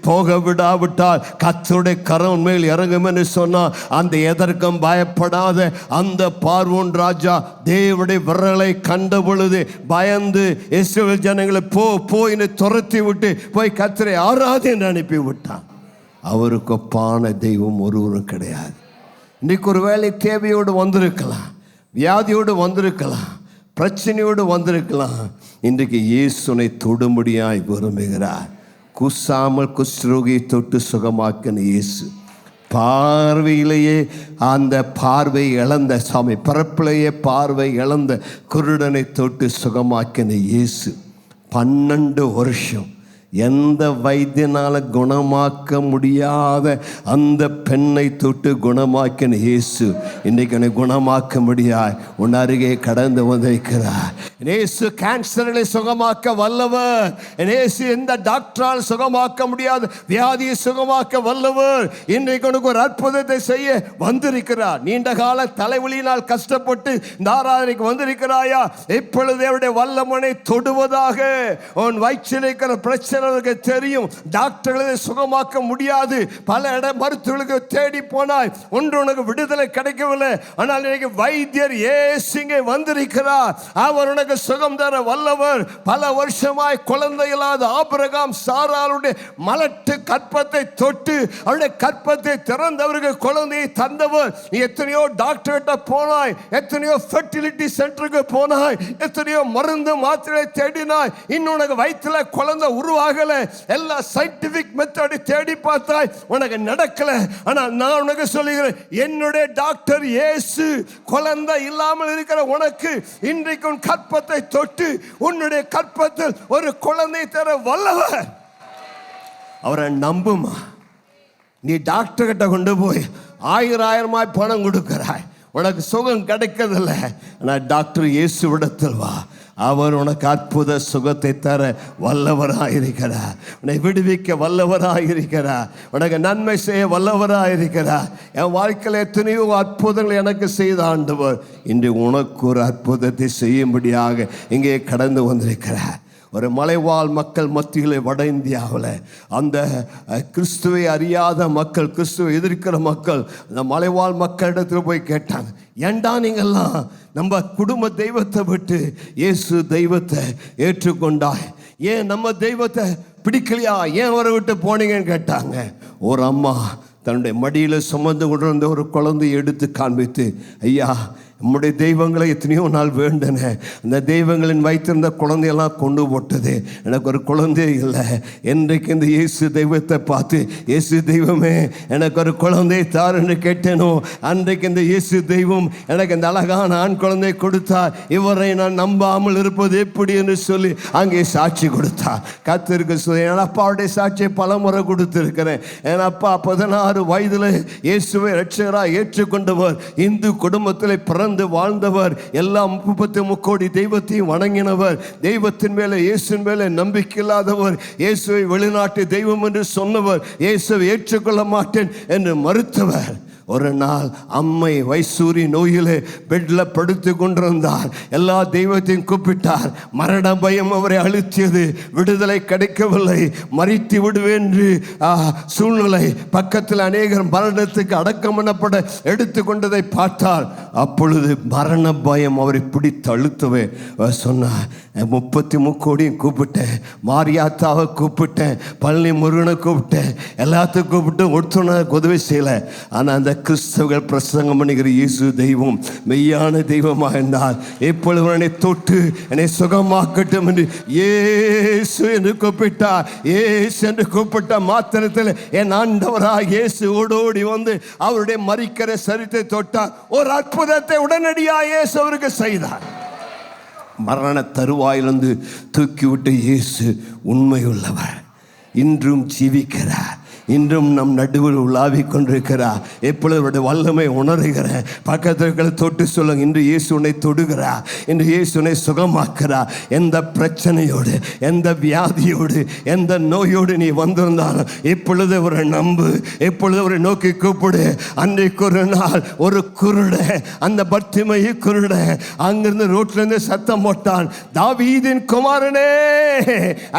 போக விடாவிட்டால் கர்த்தருடைய கரம் மேல் இறங்கும் என்று சொன்னார். அந்த எதற்கும் பயப்படாத அந்த பார்வோன் ராஜா தேவனுடைய விரலை கண்ட பொழுது பயந்து இஸ்ரவேல் ஜனங்களை போயின்னு துரத்தி விட்டு போய் கர்த்தரை ஆராதி என்று அனுப்பி விட்டான். அவருக்கு ஒப்பான தெய்வம் ஒருவரும் கிடையாது. இன்னைக்கு ஒரு வேளை தேவையோடு வந்திருக்கலாம், வியாதியோடு வந்திருக்கலாம், பிரச்சனையோடு வந்திருக்கலாம். இன்றைக்கு இயேசுனை தொடும்படியாய் விரும்புகிறார். குசாமல் குஷ்ரோகியை தொட்டு சுகமாக்கின இயேசு, பார்வையிலேயே அந்த பார்வை இழந்த பிறப்பிலேயே பார்வை இழந்த குருடனை தொட்டு சுகமாக்கின இயேசு 12 வருஷம் எந்த வைத்தியனால குணமாக்க முடியாத அந்த பெண்ணை தொட்டு குணமாக்கின இயேசு இன்றைக்கு குணமாக்க முடியாது உன் அருகே கடந்து வந்திருக்கிறார். இயேசு கேன்சர்களை சுகமாக்க வல்லவர். இயேசு எந்த டாக்டரால் சுகமாக்க முடியாத வியாதியை சுகமாக்க வல்லவர். இன்றைக்கு உனக்கு ஒரு அற்புதத்தை செய்ய வந்திருக்கிறார். நீண்ட கால தலைவலியினால் கஷ்டப்பட்டு இந்த ஆராதனைக்கு வந்திருக்கிறாயா? இப்பொழுது அவருடைய வல்லமனை தொடுவதாக. உன் வயிற்றில் இருக்கிற பிரச்சனை தெரியும், டாக்டர்களை சுகமாக்க முடியாது. பல மருத்துவர்களுக்கு தேடி போனாய், ஒன்று உனக்கு விடுதலை கிடைக்கவில்லை. ஆனால் இன்னைக்கு வைத்தியர் இயேசு இங்கே வந்திருக்கிறார். அவர் உனக்கு சுகம் தர வல்லவர். பல வருஷமாய் குழந்தை இல்லாத ஆபிரகாம் சாராளுடைய மலட்டு கற்பத்தை தொட்டு அவருடைய கற்பத்தை திறந்தவருக்கு குழந்தையை தந்தவர். நீ எத்தனையோ டாக்டர் கிட்ட போனாய், எத்தனையோ ஃபெர்டிலிட்டி சென்டருக்கு போனாய், எத்தனையோ மருந்து மாத்திரை தேடினாய், இன்னும் உனக்கு வயிற்றுல குழந்தை உருவாகல. எல்லா சயின்டிபிக் மெத்தடை தேடி பார்த்தாய், உனக்கு நடக்கல. ஆனால் நான் உனக்கு சொல்லுகிறேன், என்னுடைய டாக்டர் இயேசு குழந்தை இல்லாமல் இருக்கிற உனக்கு இன்றைக்கு உன் கற்பத்தை தொட்டு உன்னுடைய கற்பத்தில் ஒரு குழந்தை தர வல்லவர். அவரை நம்புமா? நீ டாக்டர் கிட்ட கொண்டு போய் ஆயிரமாய் பணம் கொடுக்கிறாய், உனக்கு சுகம் கிடைக்கிறதில்ல. ஆனால் டாக்டர் இயேசுவிடத்தில் வா, அவர் உனக்கு அற்புத சுகத்தை தர வல்லவராயிருக்கிறார். உன்னை விடுவிக்க வல்லவராயிருக்கிறார். உனக்கு நன்மை செய்ய வல்லவராயிருக்கிறார். என் வாழ்க்கையில் எத்தனையோ அற்புதங்கள் எனக்கு செய்த ஆண்டவர் இன்று உனக்கு ஒரு அற்புதத்தை செய்யும்படியாக இங்கே கடந்து வந்திருக்கிறார். ஒரு மலைவாழ் மக்கள் மத்தியில் வட இந்தியாவில் அந்த கிறிஸ்துவை அறியாத மக்கள், கிறிஸ்துவை எதிர்க்கிற மக்கள் அந்த மலைவாழ் மக்களிடத்தில் போய் கேட்டாங்க, ஏண்டா நீங்கள்லாம் நம்ம குடும்ப தெய்வத்தை விட்டு இயேசு தெய்வத்தை ஏற்றுக்கொண்டாய், ஏன் நம்ம தெய்வத்தை பிடிக்கலையா, ஏன் அவரை விட்டு போனீங்கன்னு கேட்டாங்க. ஒரு அம்மா தன்னுடைய மடியில் சுமந்து கொண்டு வந்த ஒரு குழந்தையை எடுத்து காண்பித்து, ஐயா நம்முடைய தெய்வங்களை எத்தனையோ நாள் வேண்டன, அந்த தெய்வங்களின் வைத்திருந்த குழந்தையெல்லாம் கொண்டு போட்டது, எனக்கு ஒரு குழந்தை இல்லை. என்றைக்கு இந்த இயேசு தெய்வத்தை பார்த்து, இயேசு தெய்வமே எனக்கு ஒரு குழந்தை தாருன்னு கேட்டேனோ, அன்றைக்கு இந்த இயேசு தெய்வம் எனக்கு இந்த அழகான ஆண் குழந்தை கொடுத்தார். இவரை நான் நம்பாமல் இருப்பது எப்படி என்று சொல்லி அங்கே சாட்சி கொடுத்தார். கர்த்தருக்கு என் அப்பாவுடைய சாட்சியை பல முறை கொடுத்திருக்கிறேன். என் அப்பா 16 வயதில் இயேசுவை ரட்சகராக ஏற்றுக்கொண்டவர், இந்து குடும்பத்தில் வாழ்ந்தவர், எல்லா 33 கோடி தெய்வத்தையும் வணங்கினவர், தெய்வத்தின் மேலே இயேசுவின் மேலே நம்பிக்கை இல்லாதவர், இயேசுவை வெளிநாட்டு தெய்வம் என்று சொன்னவர், இயேசுவை ஏற்றுக்கொள்ள மாட்டேன் என்று மறுத்தவர். ஒரு நாள் அம்மை வைசூரி நோயிலே பெட்டில் படுத்து கொண்டிருந்தார். எல்லா தெய்வத்தையும் கூப்பிட்டார். மரண பயம் அவரை அழுத்தியது. விடுதலை கிடைக்கவில்லை. மறித்து விடுவேன் என்று சூழ்நிலை. பக்கத்தில் அநேகர் மரணத்துக்கு அடக்கம் பண்ணப்பட எடுத்துக்கொண்டதை பார்த்தார். அப்பொழுது மரண பயம் அவரை பிடித்து அழுத்தவே சொன்னார், 33 கோடியும் கூப்பிட்டேன், மாரியாத்தாவை கூப்பிட்டேன், பழனி முருகனை கூப்பிட்டேன், எல்லாத்தையும் கூப்பிட்டு ஒருத்தனை உதவி செய்யலை. ஆனால் அந்த கிறிஸ்தவர்கள் பிரசங்கம் பண்ணுகிற இயேசு தெய்வம் மெய்யான தெய்வமாக இருந்தால் எப்பொழுது என்னை தொட்டு என்னை சுகமாக்கட்டும் என்று இயேசு என்று கூப்பிட்டார். இயேசு என்று கூப்பிட்ட மாத்திரத்தில் என் ஆண்டவராக இயேசு ஓடோடி வந்து அவருடைய மரிக்கிற சரீரத்தை தொட்டார். ஒரு அற்புதத்தை உடனடியாக இயேசு அவருக்கு செய்தார். மரண தருவாயிலிருந்து தூக்கிவிட்டு இயேசு உண்மையுள்ளவர், இன்றும் ஜீவிக்கிறார், இன்றும் நம் நடுவில் உலாவிக் கொண்டிருக்கிறார். எப்பொழுது வல்லமை உணர்கிறேன். பக்கத்தில் தொட்டு சொல்லுங்க, இன்று இயேசு உன்னை தொடுகிறார், இன்று இயேசு உன்னை சுகமாக்குறார். எந்த பிரச்சனையோடு, எந்த வியாதியோடு, எந்த நோயோடு நீ வந்திருந்தாலும் இப்பொழுது ஒரு நம்பு, இப்பொழுது ஒரு நோக்கி கூப்பிடு. அன்றைக்கு ஒரு நாள் ஒரு குருட, அந்த பர்த்திமயி குருட அங்கிருந்து ரோட்லேருந்து சத்தம் போட்டான், தாவீதின் குமாரனே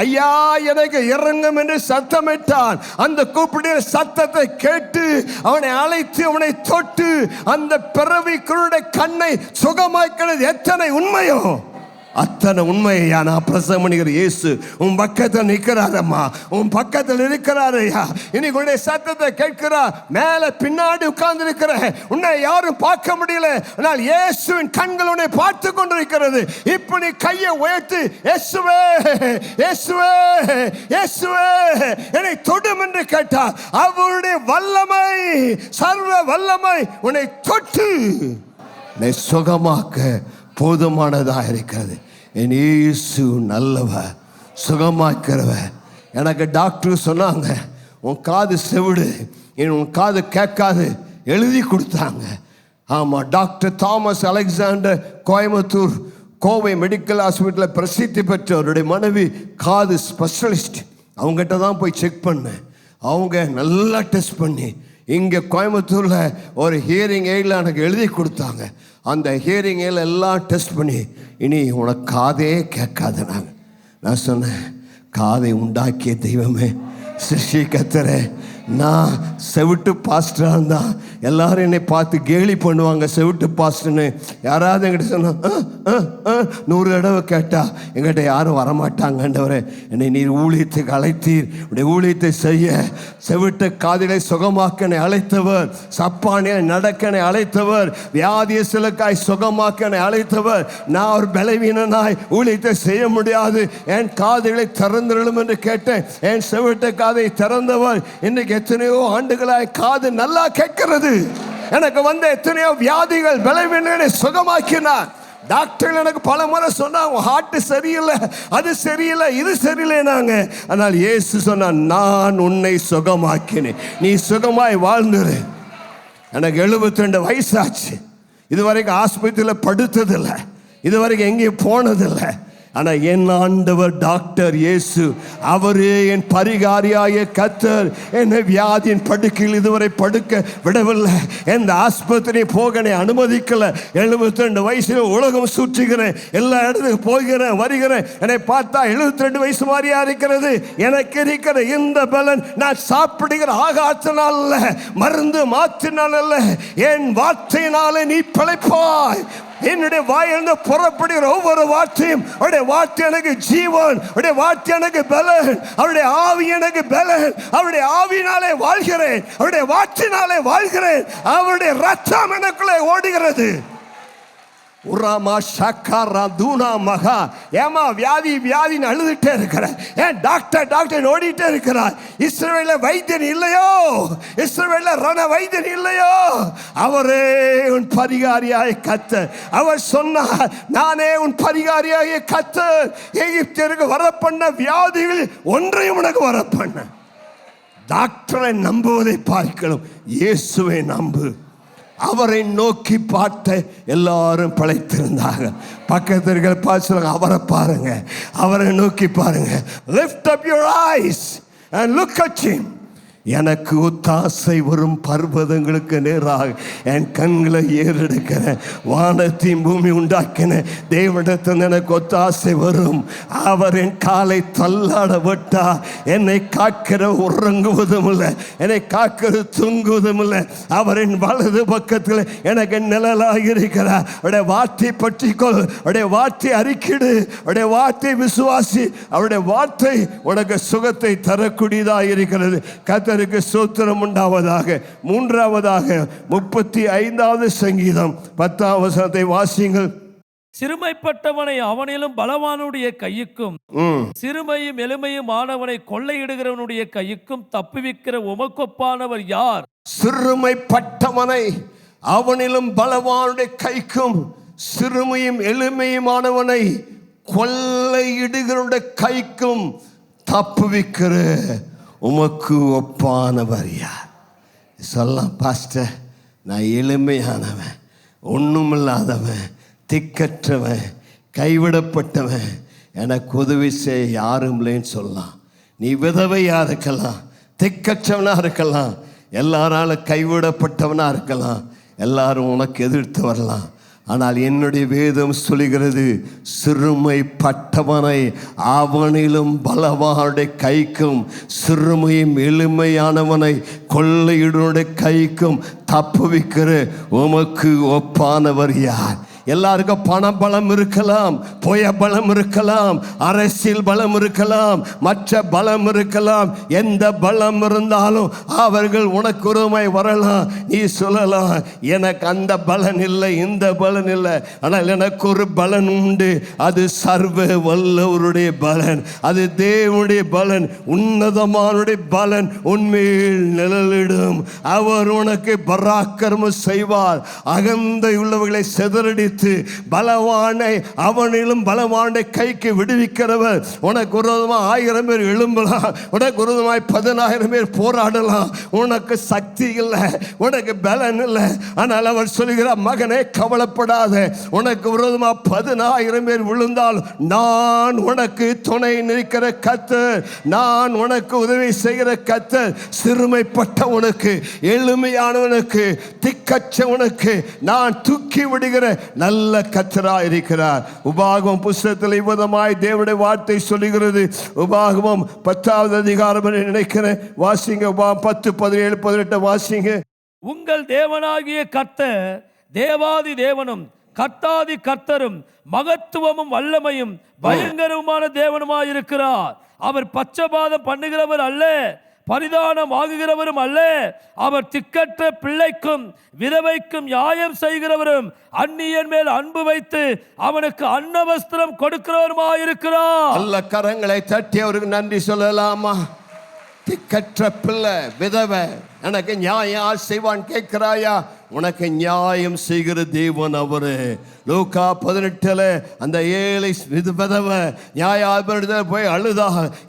ஐயா எனக்கு இறங்கும் என்று சத்தமிட்டான். அந்த கூப்பிடுற சத்தத்தை கேட்டு அவனை அழைத்து அவனை தொட்டு அந்த பிறவி குருடைய கண்ணை சுகமாக்கிறது எத்தனை உண்மையோ அத்தனை உண்மையா நான் பிரசங்கம் பண்ணுகிற இயேசு உன் பக்கத்தில் நிற்கிறாரம்மா, உன் பக்கத்தில் இருக்கிறாரையா. இன்னைக்கு உன்னுடைய சத்தத்தை கேட்கிறார். மேல பின்னாடி உட்கார்ந்து இருக்கிற உன்னை யாரும் பார்க்க முடியல, ஆனால் இயேசுவின் கண்கள் உன்னை பார்த்து கொண்டிருக்கிறது. இப்ப நீ கையை உயர்த்தி இயேசுவே இயேசுவே இயேசுவே என்னை தொடும் என்று கேட்டார். அவருடைய வல்லமை, சர்வ வல்லமை உன்னை தொட்டு என்னை சுகமாக்க போதுமானதாக இருக்கிறது. என் இயேசு நல்லவர், சுகமாக்கிறவர். எனக்கு டாக்டர் சொன்னாங்க, உன் காது செவிடு, உன் காது கேட்காது எழுதி கொடுத்தாங்க. ஆமாம், doctor Thomas Alexander Coimbatore Kovai medical ஹாஸ்பிட்டலில் பிரசித்தி பெற்ற அவருடைய மனைவி காது ஸ்பெஷலிஸ்ட். அவங்ககிட்ட தான் போய் செக் பண்ணேன். அவங்க நல்லா டெஸ்ட் பண்ணி இங்கே கோயம்புத்தூரில் ஒரு ஹியரிங் எய்டில் எனக்கு எழுதி கொடுத்தாங்க. அந்த ஹியரிங் எய்டில் எல்லாம் டெஸ்ட் பண்ணி இனி உனக்கு காதே கேட்காது. நான் சொன்னேன், காதை உண்டாக்கிய தெய்வமே, சிருஷ்டி கர்த்தரே, நான் செவிட்டு பாஸ்டராக இருந்தால் எல்லாரும் என்னை பார்த்து கேலி பண்ணுவாங்க, செவிட்டு பாஸ்டர்னு. யாராவது என்கிட்ட சொன்னா 100 தடவை கேட்டால் எங்கிட்ட யாரும் வரமாட்டாங்கன்றவரே, என்னை நீர் ஊழியத்துக்கு அழைத்தீர். உடைய ஊழியத்தை செய்ய செவிட்ட காதிலை சுகமாக்கனை அழைத்தவர், சப்பானியை நடக்கனை அழைத்தவர், வியாதியசலுக்காய் சுகமாக்கனை அழைத்தவர். நான் ஒரு பலவீனனாய் ஊழியத்தை செய்ய முடியாது, என் காதுகளை திறந்துடும் என்று கேட்டேன். என் செவிட்ட காதை திறந்தவர். இன்னைக்கு எத்தனையோ ஆண்டுகளாய் காது நல்லா கேட்கிறது. எனக்கு வந்த எத்தனையோ வியாதிகள் பலவீனங்களை சுகமாக்கினார். டாக்டர் எனக்கு பல முறை சொன்னாங்க, ஹார்ட் சரியில்லை, அது சரியில்லை, இது சரியில்லைனாங்க. ஆனால் இயேசு சொன்னார், நான் உன்னை சுகமாக்கினேன், நீ சுகமாய் வாழ்ந்துரு. எனக்கு 72 வயசாச்சு. இதுவரைக்கும் ஆஸ்பத்திரியில் படுத்ததில்லை, இதுவரைக்கும் எங்கேயும் போனதில்லை. ஆனால் என் ஆண்டவர் டாக்டர் இயேசு, அவரே என் பரிகாரியாய கர்த்தர். என்னை வியாதியின் படுக்கையில் இதுவரை படுக்க விடவில்லை, எந்த ஆஸ்பத்திரி போக அனுமதிக்கலை. 72 வயசில் உலகம் சுற்றுகிறேன், எல்லா இடத்துக்கு போகிறேன் வருகிறேன். என்னை பார்த்தா 72 வயசு மாதிரியா இருக்கிறது. எனக்கு இருக்கிற இந்த பலன் நான் சாப்பிடுகிற ஆகாரத்தினால் அல்ல, மருந்து மாற்றினால் அல்ல, என் வார்த்தையினாலே நீ பிழைப்பாய். என்னுடைய வாயிலிருந்து புறப்படுகிற ஒவ்வொரு வார்த்தையும், அவருடைய வார்த்தை எனக்கு ஜீவன், அவருடைய வார்த்தை எனக்கு பலன், அவருடைய ஆவி எனக்கு பலன். அவருடைய ஆவியினாலே வாழ்கிறேன், அவருடைய வார்த்தையினாலே வாழ்கிறேன், அவருடைய ரத்தம் எனக்குள்ளே ஓடுகிறது. உராமா ஷக்காரா தூனா மகா. ஏமா வியாதி வியாதின்னு அழுதுட்டே இருக்கிற, ஏன் டாக்டர் டாக்டர் ஓடிட்டே இருக்கிறார். இஸ்ரவேல்ல வைத்தியன் இல்லையோ, இஸ்ரவேல்ல ரண வைத்தியன் இல்லையோ, அவரே உன் பரிகாரியாய கர்த்தர். அவர் சொன்னார், நானே உன் பரிகாரியாய கர்த்தர். எகிப்தியருக்கு வரப்பண்ண வியாதிகள் ஒன்றையும் உனக்கு வரப்பண்ண. டாக்டரை நம்புவதை பார்க்கணும், இயேசுவை நம்பு. அவரை நோக்கி பார்த்த எல்லாரும் பிழைத்திருந்தாங்க. பக்கத்தில் பார்த்து சொல்லுங்க, அவரை பாருங்க, அவரை நோக்கி பாருங்க. Lift up your eyes and look at him. எனக்கு ஒத்தாசை வரும் பர்வதங்களுக்கு நேராக என் கண்களை ஏறெடுக்கிறேன். வானத்தையும் பூமி உண்டாக்கின தேவனிடத்தில் எனக்கு ஒத்தாசை வரும். அவர் என் காலை தள்ளாட விட்டார். என்னை காக்கிற உறங்குவதும் இல்லை, என்னை காக்கிற தூங்குவதும் இல்லை. அவர் என் வலது பக்கத்தில் எனக்கு நிழலாக இருக்கிறார். அவருடைய வார்த்தை பற்றிக்கொள், அவருடைய வார்த்தை அறிக்கிடு, அவருடைய வார்த்தை விசுவாசி. அவருடைய வார்த்தை உனக்கு சுகத்தை தரக்கூடியதாக இருக்கிறது. கர்த்தருக்கு ஸ்தோத்திரம் உண்டாவதாக. மூன்றாவதாக 35வது சங்கீதம் 10ஆம் வசனத்தை வாசியுங்கள். சிறுமைப்பட்டவனை அவனிலும் பலவானுடைய கையுக்கும், சிறுமையும் எளிமையும் ஆனவனை கொள்ளையிடுகிறவனுடைய கையுக்கும் தப்புவிக்கிற உமக்கொப்பானவர் யார்? சிறுமைப்பட்டவனை அவனிலும் பலவானுடைய கைக்கும், சிறுமையும் எளிமையுமானவனை கொள்ளையிடுகிறவனுடைய கைக்கும் தப்புவிக்கிற உமக்கு ஒப்பானவர் யார்? சொல்லலாம், பாஸ்டர், நான் எளிமையானவன், ஒன்றுமில்லாதவன், திக்கற்றவன், கைவிடப்பட்டவன், எனக்கு உதவி செய்ய யாரும் இல்லைன்னு சொல்லலாம். நீ விதவையாக இருக்கலாம், திக்கற்றவனாக இருக்கலாம், எல்லாராலும் கைவிடப்பட்டவனாக இருக்கலாம், எல்லாரும் உனக்கு எதிர்த்து வரலாம். ஆனால் என்னுடைய வேதம் சொல்லுகிறது, சிறுமைப்பட்டவனை அவனிலும் பலவானுடைய கைக்கும், சிறுமையும் எளிமையானவனை கொள்ளையிடுடைய கைக்கும் தப்புவிக்கிற உமக்கு ஒப்பானவர் யார்? எல்லாருக்கும் பண பலம் இருக்கலாம், பொய பலம் இருக்கலாம், அரசியல் பலம் இருக்கலாம், மற்ற பலம் இருக்கலாம். எந்த பலம் இருந்தாலும் அவர்கள் உனக்கு உரிமை வரலாம். நீ சொல்லலாம், எனக்கு அந்த பலன் இல்லை, இந்த பலன் இல்லை. ஆனால் எனக்கு ஒரு பலன் உண்டு, அது சர்வ வல்லவருடைய பலன், அது தேவனுடைய பலன், உன்னதமானுடைய பலன் உண்மையில் நிழலிடும். அவர் உனக்கு பராக்கிரமம் செய்வார். அகந்தை உள்ளவர்களை சிதறடி பிடித்து பலவானை அவனிலும் பலவானை கைக்கு விடுவிக்கிறவர். உனக்கு விரோதமாக 1000 பேர் எழும்பலாம், உனக்கு விரோதமாய் 10000 பேர் போராடலாம். உனக்கு சக்தி இல்லை, உனக்கு பலன் இல்லை. ஆனால் அவர் சொல்கிறார், மகனே கவலைப்படாத, உனக்கு விரோதமாக 10000 பேர் விழுந்தால் நான் உனக்கு துணை நிற்கிற கர்த்தர், நான் உனக்கு உதவி செய்கிற கர்த்தர். சிறுமைப்பட்டவனுக்கு, எளிமையானவனுக்கு, திக்கற்றவனுக்கு நான் தூக்கி விடுகிற நல்ல கர்த்தராய் இருக்கிறார். உபாகமம் புஸ்தகத்தில் இவ்விதமாய் தேவனுடைய வார்த்தை சொல்லுகிறது. உபாகமம் 10வது அதிகாரம் நினைக்கிறேன், வாசிங்க. உபாகமம் 10, 17, 18 வாசிங்க. உங்கள் தேவனாகிய கர்த்தர் தேவாதி தேவனும் கர்த்தாதி கர்த்தரும் மகத்துவமும் வல்லமையும் பயங்கரமான தேவனுமாயிருக்கிறார். அவர் பட்சபாதம் பண்ணுகிறவர் அல்ல, பரிதானம் ஆகுகிறவரும் அல்ல. அவர் திக்கற்ற பிள்ளைக்கும் விதவைக்கும் நியாயம் செய்கிறவரும் அந்நியன் மேல் அன்பு வைத்து அவனுக்கு அன்னவஸ்திரம் கொடுக்கிறவருமாயிருக்கிறார். நல்ல கரங்களை தட்டி அவருக்கு நன்றி சொல்லலாமா? திக்கற்ற பிள்ளை, விதவை, எனக்கு நியாயம் செய்வான் கேட்கிறாயா? உனக்கு நியாயம் செய்கிற தேவன் அவரு. லூக்கா 18 அந்த ஏழை விதவை நியாயாதிபதியிடம் போய் அழுதா,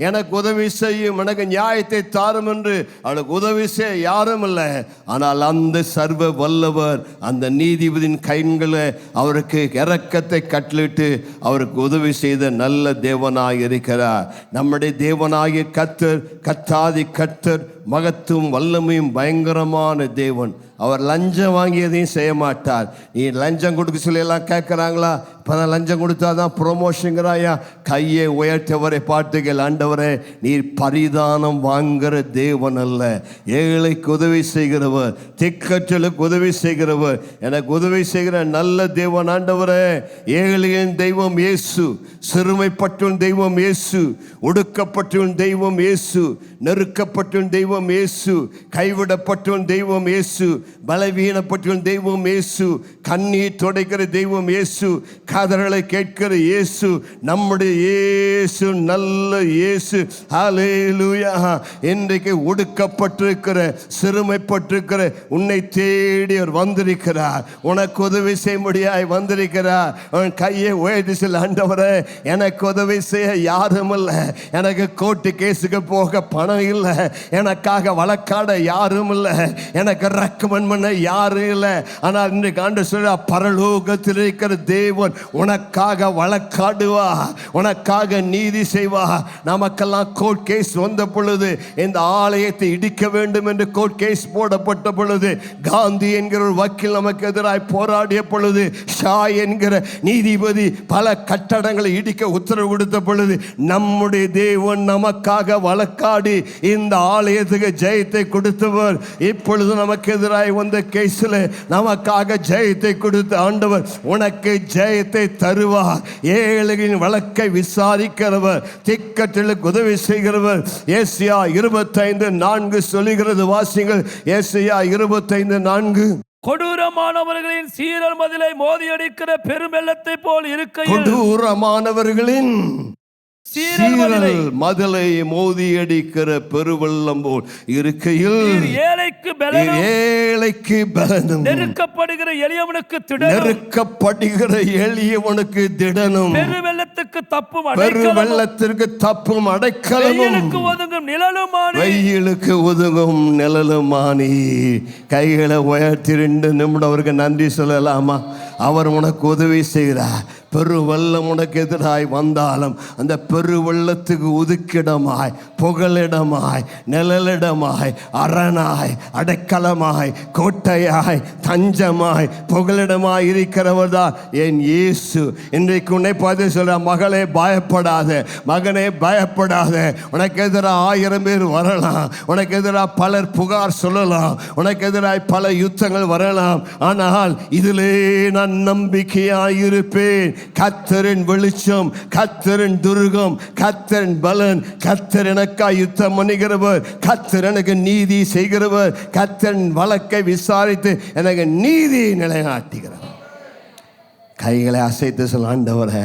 எனக்கு உதவி செய்யும், எனக்கு நியாயத்தை தாரும் என்று. அவளுக்கு உதவி செய்ய யாரும் இல்லை. ஆனால் அந்த சர்வ வல்லவர் அந்த நீதிபதியின் கைகளை அவருக்கு இரக்கத்தை கட்டளிட்டு அவருக்கு உதவி செய்த நல்ல தேவனாய் இருக்கிறார். நம்முடைய தேவனாகிய கர்த்தர், கர்த்தாதி கர்த்தர், மகத்துவம் வல்லமையும் பயங்கரமான தேவன். அவர் லஞ்சம் வாங்கியதையும் செய்ய மாட்டார். நீ லஞ்சம் கொடுக்க சொல்லி எல்லாம் கேட்குறாங்களா? இப்போ தான் லஞ்சம் கொடுத்தா தான் ப்ரொமோஷனுங்கிறாயா? கையை உயர்த்தவரை பார்த்துகள், ஆண்டவரே நீர் பரிதானம் வாங்குகிற தேவன் அல்ல, ஏழைக்கு உதவி செய்கிறவர், திக்கற்றலுக்கு உதவி செய்கிறவர், எனக்கு உதவி செய்கிற நல்ல தேவன் ஆண்டவரே. ஏழையின் தெய்வம் இயேசு, சிறுமைப்பட்டவன் தெய்வம் இயேசு, ஒடுக்கப்பட்டவன் தெய்வம் இயேசு, நெருக்கப்பட்டவன் தெய்வம் இயேசு, கைவிடப்பட்டவன் தெய்வம் இயேசு, பலவீனப்பட்டவன் தெய்வம் இயேசு, கண்ணீர் துடைக்கிற தெய்வம் இயேசு, கதறலை கேட்கிற இயேசு, நம்முடைய இயேசு நல்ல இயேசு. ஹல்லேலூயா. இன்றைக்கு ஒடுக்கப்பட்டிருக்கிற, சிறுமைப்பட்டிருக்கிற உன்னை தேடி அவர் வந்திருக்கிறார். உனக்கு உதவி செய்ய முடியாய் வந்திருக்கிறார். அவன் கையை உயர்த்தி செல்ல, ஆண்டவரே எனக்கு உதவி செய்ய யாரும் இல்லை, எனக்கு கோர்ட்டு கேஸுக்கு போக பணம் இல்லை, எனக்காக வழக்காட யாரும் இல்லை, எனக்கு ரெக்கமெண்ட் பண்ண யாரும் இல்லை. ஆனால் இன்றைக்கு ஆண்டவர் சொல்ற, பரலோகத்தில் இருக்கிற தேவன் உனக்காக வழக்காடுவா, உனக்காக நீதி செய்வா. நமக்கெல்லாம் கோர்ட் கேஸ் வந்த பொழுது, இந்த ஆலயத்தை இடிக்க வேண்டும் என்று கோர்ட் கேஸ் போடப்பட்ட பொழுது, காந்தி என்கிற ஒரு வக்கீல் நமக்கு எதிராக போராடிய பொழுது, ஷா என்கிற நீதிபதி பல கட்டடங்களை இடிக்க உத்தரவு கொடுத்த பொழுது, நம்முடைய தேவன் நமக்காக வழக்காடி இந்த ஆலயத்துக்கு ஜெயத்தை கொடுத்தவர். இப்பொழுது நமக்கு எதிராக வந்த கேஸில் நமக்காக ஜெயத்தை கொடுத்த ஆண்டவர் உனக்கு ஜெயத்தை தருவார். ஏழையின் வழக்கை விசாரிக்கிறவர், திக்கற்றலுக்கு உதவி செய்கிறவர். ஏசாயா 25:4 சொல்லுகிறது, வாசிங்கள். ஏசாயா 25:4. கொடூரமானவர்களின் சீரல் மதிலை மோதியடிக்கிற பெருமெல்லத்தை போல் இருக்கையில், கொடூரமானவர்களின் சீரல் மதிலை மோதியடிக்கிற பெருவெள்ளம் போல் இருக்கையில், ஏழைக்கு பலனும் நெருக்கப்படுகிற எளியவனுக்கு திடனும், நெருக்கப்படுகிற எளியவனுக்கு திடனும், பெருவெள்ளத்துக்கு தப்பும் அடைக்கலமும், வெயிலுக்கு ஒதுங்கும் நிழலுமானி, வெயிலுக்கு ஒதுங்கும் நிழலுமானி. கைகளை உயர்த்தி 2 நிமிடம் அவருக்கு நன்றி சொல்லலாமா? அவர் உனக்கு உதவி செய்கிறார். பெருவெள்ளம் உனக்கு எதிராய் வந்தாலும் அந்த பெருவெள்ளத்துக்கு ஒதுக்கிடமாய், புகலிடமாய், நிழலிடமாய், அரணாய், அடைக்கலமாய், கோட்டையாய், தஞ்சமாய், புகலிடமாய் இருக்கிறவர் தான் என் இயேசு. இன்றைக்கு உன்னை பார்த்து சொல்ற, மகளே பயப்படாத, மகனே பயப்படாத. உனக்கு எதிராக 1000 பேர் வரலாம், உனக்கு எதிராக பலர் புகார் சொல்லலாம், உனக்கு எதிராக பல யுத்தங்கள் வரலாம். ஆனால் இதிலே நான் நம்பிக்கையாயிருப்பேன். கர்த்தரின் வெளிச்சம், கர்த்தரின் துர்கம், கர்த்தரின் பலன், கர்த்தர் எனக்காய் யுத்தம் பண்ணுகிறவர், கர்த்தர் எனக்கு நீதி செய்கிறவர், கர்த்தரின் வழக்கை விசாரித்து எனக்கு நீதியை நிலைநாட்டுகிறவர். கைகளை அசைத்து சொல்ல, ஆண்டவரே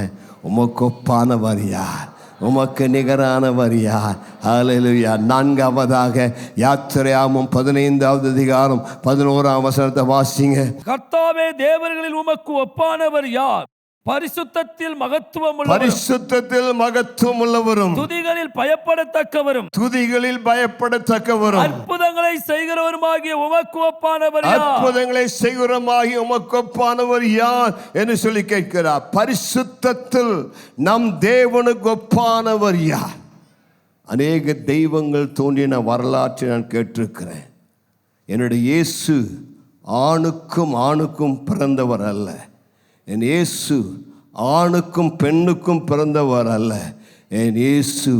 உமக்கு ஒப்பானவர் யார்? உமக்கு நிகரானவர் யார்? ஹல்லேலூயா. நான்காவதாக யாத்திரையாகமம் 15வது அதிகாரம் 11ஆம் வசனத்தை வாசிங்க. கர்த்தாவே, தேவர்களில் உமக்கு ஒப்பானவர் யார்? பரிசுத்தத்தில் மகத்துவம் உள்ளவரும் துதிகளில் பயப்படத்தக்கவரும் அற்புதங்களை செய்கிறவருமாகிய உமக்கு ஒப்பானவர் யார் என்று சொல்லி கேட்கிறார். பரிசுத்தத்தில் நம் தேவனுக்கு ஒப்பானவர் யார்? அநேக தெய்வங்கள் தோன்றின வரலாற்றை நான் கேட்டிருக்கிறேன். என்னுடைய இயேசு ஆணுக்கும் பிறந்தவர் அல்ல. என் இயேசு ஆணுக்கும் பெண்ணுக்கும் பிறந்தவர் அல்ல. என் இயேசு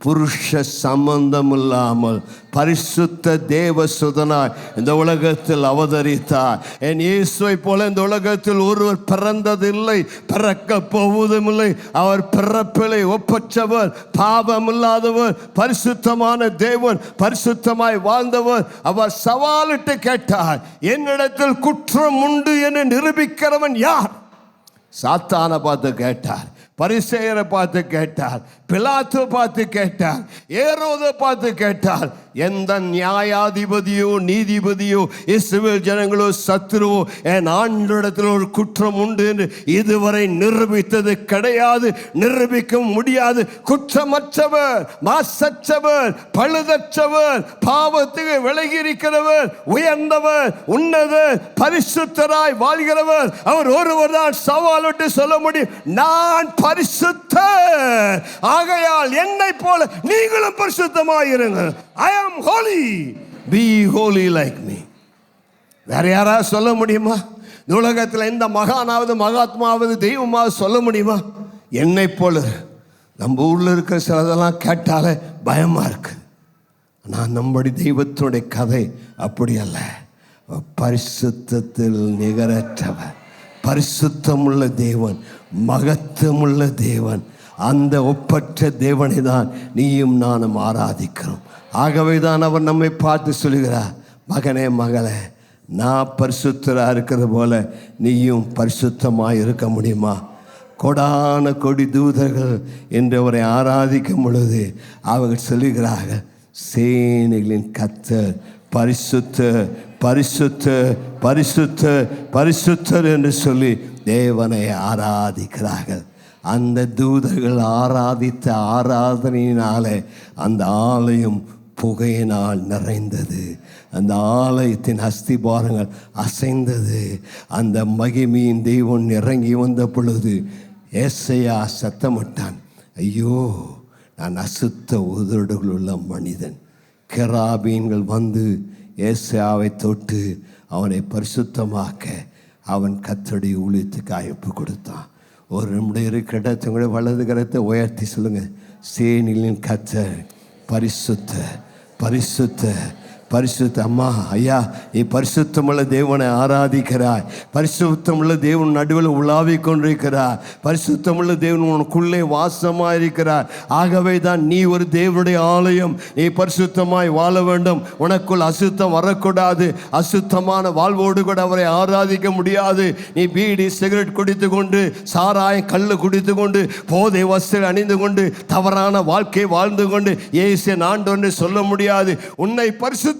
புருஷ சம்பந்தம் இல்லாமல் பரிசுத்த தேவசுதனாய் இந்த உலகத்தில் அவதரித்தார். என் இயேசுவை போல இந்த உலகத்தில் ஒருவர் பிறந்ததில்லை, பிறக்க போவதும் இல்லை. அவர் பிறப்பிலை ஒப்பற்றவர், பாவமில்லாதவர், பரிசுத்தமான தேவன், பரிசுத்தமாய் வாழ்ந்தவர். அவர் சவாலிட்டு கேட்டார், என்னிடத்தில் குற்றம் உண்டு என்று நிரூபிக்கிறவன் யார்? சாத்தானை பார்த்து கேட்டார், பரிசேயரை பார்த்து கேட்டார், பிலாத்து பார்த்து கேட்டார், ஏரோதை பார்த்து கேட்டார். எந்த நியாயாதிபதியோ நீதிபதியோ இஸ்ரவேல் ஜனங்களோ சத்துருவோ என் ஆண்டவரிடத்தில் ஒரு குற்றம் உண்டு என்று இதுவரை நிரூபித்தது கிடையாது, நிரூபிக்க முடியாது. குற்றமற்றவர், மாசற்றவர், பழுதற்றவர், பாவத்துக்கு விலகி இருக்கிறவர், உயர்ந்தவர், உன்னதர், பரிசுத்தராய் வாழ்கிறவர் அவர் ஒருவர் தான் சவாலிட்டு சொல்ல முடியும், நான் பரிசுத்தர், ஆகையால் என்னை போல நீங்களும் பரிசுத்தமாயிருங்கள். I am holy, be holy like me. வேற யாராவது சொல்ல முடியுமா? உலகத்தில் எந்த மகானாவது மகாத்மாவது தெய்வமாவது சொல்ல முடியுமா? என்னை போல. நம்ம ஊரில் இருக்கிற சிலதெல்லாம் கேட்டாலே பயமா இருக்கு. நான் நம்முடைய தெய்வத்தினுடைய கதை அப்படி அல்ல. பரிசுத்தத்தில் நிகரற்றவர், பரிசுத்தமுள்ள தேவன், மகத்துவமுள்ள தேவன். அந்த ஒப்பற்ற தேவனை தான் நீயும் நானும் ஆராதிக்கிறோம். ஆகவே தான் அவர் நம்மை பார்த்து சொல்கிறார், மகனே மகளே, நான் பரிசுத்தராக இருக்கிறது போல நீயும் பரிசுத்தமாக இருக்க முடியுமா? கொடான கொடி தூதர்கள் என்று அவரை ஆராதிக்கும் பொழுது அவர்கள் சொல்லுகிறார்கள், சேனைகளின் கர்த்தர் பரிசுத்தர், பரிசுத்தர், பரிசுத்தர், பரிசுத்தர் என்று சொல்லி தேவனை ஆராதிக்கிறார்கள். அந்த தூதர்கள் ஆராதித்த ஆராதனையினாலே அந்த ஆலயம் புகையினால் நிறைந்தது. அந்த ஆலயத்தின் அஸ்திபாரங்கள் அசைந்தது. அந்த மகிமையின் தெய்வன் இறங்கி வந்த பொழுது ஏசையா சத்தமிட்டான், ஐயோ, நான் அசுத்த உதடுகள் உள்ள மனிதன். கெராபீன்கள் வந்து ஏசாவை தொட்டு அவனை பரிசுத்தமாக்க அவன் கர்த்தருடைய ஊழியத்துக்கு அழைப்பு கொடுத்தான். ஒரு நிமிடம் இருக்கிற இடத்தவங்களுடைய வலது கரத்தை உயர்த்தி சொல்லுங்க, சேனைகளின் கர்த்தர் பரிசுத்த, பரிசுத்த, பரிசுத்த. அம்மா, ஐயா, நீ பரிசுத்தமுள்ள தேவனை ஆராதிக்கிறாய். பரிசுத்தமுள்ள தேவன் நடுவில் உலாவிக் கொண்டிருக்கிறார். பரிசுத்தமுள்ள தேவன் உனக்குள்ளே வாசமாக இருக்கிறார். ஆகவே தான் நீ ஒரு தேவனுடைய ஆலயம். நீ பரிசுத்தமாய் வாழ வேண்டும். உனக்குள் அசுத்தம் வரக்கூடாது. அசுத்தமான வாழ்வோடு கூட அவரை ஆராதிக்க முடியாது. நீ பீடி சிகரெட் குடித்து கொண்டு, சாராயம் கள்ளு குடித்து கொண்டு, போதை வஸ்திரம் அணிந்து கொண்டு, தவறான வாழ்க்கை வாழ்ந்து கொண்டு இயேசு ஆண்டவரை சொல்ல முடியாது. உன்னை பரிசுத்தப்படுத்திக்கொள்.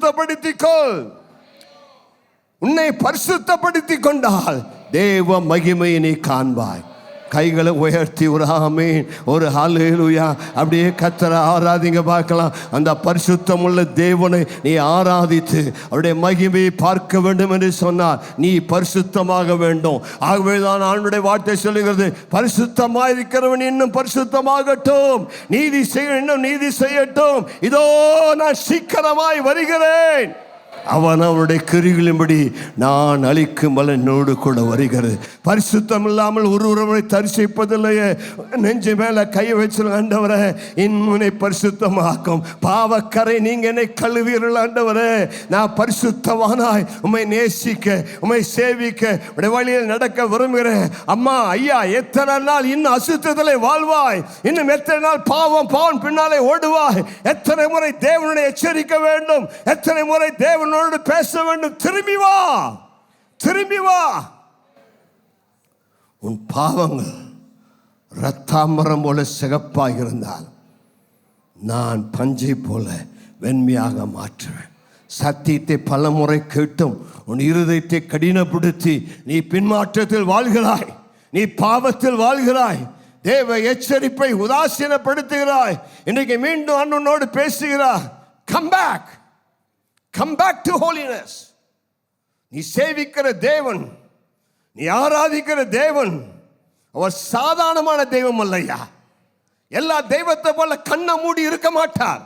உன்னை பரிசுத்தப்படுத்திக் கொண்டால் தேவ மகிமையை நீ காண்பாய். கைகளை உயர்த்தி ஒரு ஆமென், ஒரு ஹல்லேலூயா அப்படியே கர்த்தரை ஆராதிங்க பார்க்கலாம். அந்த பரிசுத்தமுள்ள தேவனை நீ ஆராதித்து அவருடைய மகிமையை பார்க்க வேண்டும் என்று சொன்னால் நீ பரிசுத்தமாக வேண்டும். ஆகவே தான் ஆண்டவருடைய வார்த்தை சொல்லுகிறது, பரிசுத்தமாக இருக்கிறவன் இன்னும் பரிசுத்தமாகட்டும், நீதி செய்ய இன்னும் நீதி செய்யட்டும், இதோ நான் சீக்கிரமாய் வருகிறேன். அவன் அவனுடைய கிரிகளின்படி நான் அளிக்கும் பலனோடு கூட வருகிறது. பரிசுத்தம் இல்லாமல் ஒருவரை தரிசிப்பதில்லையே. நெஞ்சு மேல கை வச்சு, ஆண்டவரே இன்னும் பரிசுத்தமாக்கும், பாவக்கரை நீங்க என்னை கழுவீர்கள் ஆண்டவரே. நான் பரிசுத்தவானாய் உம்மை நேசிக்க, உம்மை சேவிக்க, உடைய வழியில் நடக்க விரும்புகிறேன். அம்மா, ஐயா, எத்தனை நாள் இன்னும் அசுத்தத்திலே வாழ்வாய்? இன்னும் எத்தனை நாள் பாவம் பின்னாலே ஓடுவாய்? எத்தனை முறை தேவனுடைய எச்சரிக்க வேண்டும்? எத்தனை முறை தேவனோடு பேச வேண்டும்? திரும்பி வா, திரும்பி வா. உன் பாவங்கள் இரத்தாம்பரம் போல சிகப்பாக இருந்தால் நான் பஞ்சை போல வெண்மையாக மாற்றுவேன். சத்தியத்தை பல முறை கேட்டும் உன் இருதயத்தை கடினப்படுத்தி நீ பின்மாற்றத்தில் வாழ்கிறாய், நீ பாவத்தில் வாழ்கிறாய், தேவ எச்சரிப்பை உதாசீனப்படுத்துகிறாய். இன்றைக்கு மீண்டும் அண்ணனோடு பேசுகிறார், come back, come back to holiness. நீ சேவிக்கிற தேவன், நீ ஆராதிக்கிற தேவன் அவர் சாதாரணமான தெய்வம் அல்லையா. எல்லா தெய்வத்தை போல கண்ணை மூடி இருக்க மாட்டார்.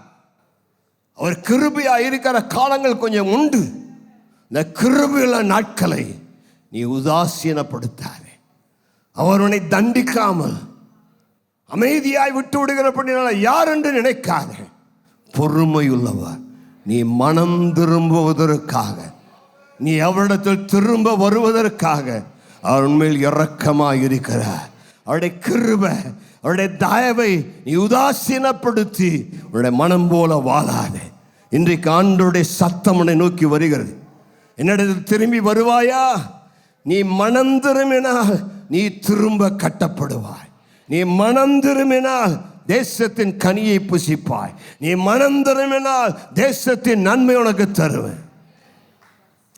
அவர் கிருபையா இருக்கிற காலங்கள் கொஞ்சம் உண்டு. இந்த கிருபையுள்ள நாட்களை நீ உதாசீனப்படுத்தாதே. அவர் உன்னை தண்டிக்காமல் அமைதியாய் விட்டு விடுகிறபடினால யார் என்று நினைக்காதே. பொறுமையுள்ளவர். நீ மனம் திரும்புவதற்காக, நீ அவரிடத்தில் திரும்ப வருவதற்காக அவர் உண்மையில் இரக்கமாக இருக்கிறார். அவருடைய கிருபை, அவருடைய தயவை நீ உதாசீனப்படுத்தி உன்னுடைய மனம் போல வாழாதே. இன்றைக்கு ஆண்டவருடைய சத்தம் உன்னை நோக்கி வருகிறது. என்னிடத்தில் திரும்பி வருவாயா? நீ மனம் திரும்பினால் நீ திரும்ப கட்டப்படுவாய். நீ மனம் திரும்பினால் தேசத்தின் கனியை புசிப்பாய். நீ மனம் திரும்பினால் தேசத்தின் நன்மை உனக்கு தருவேன்.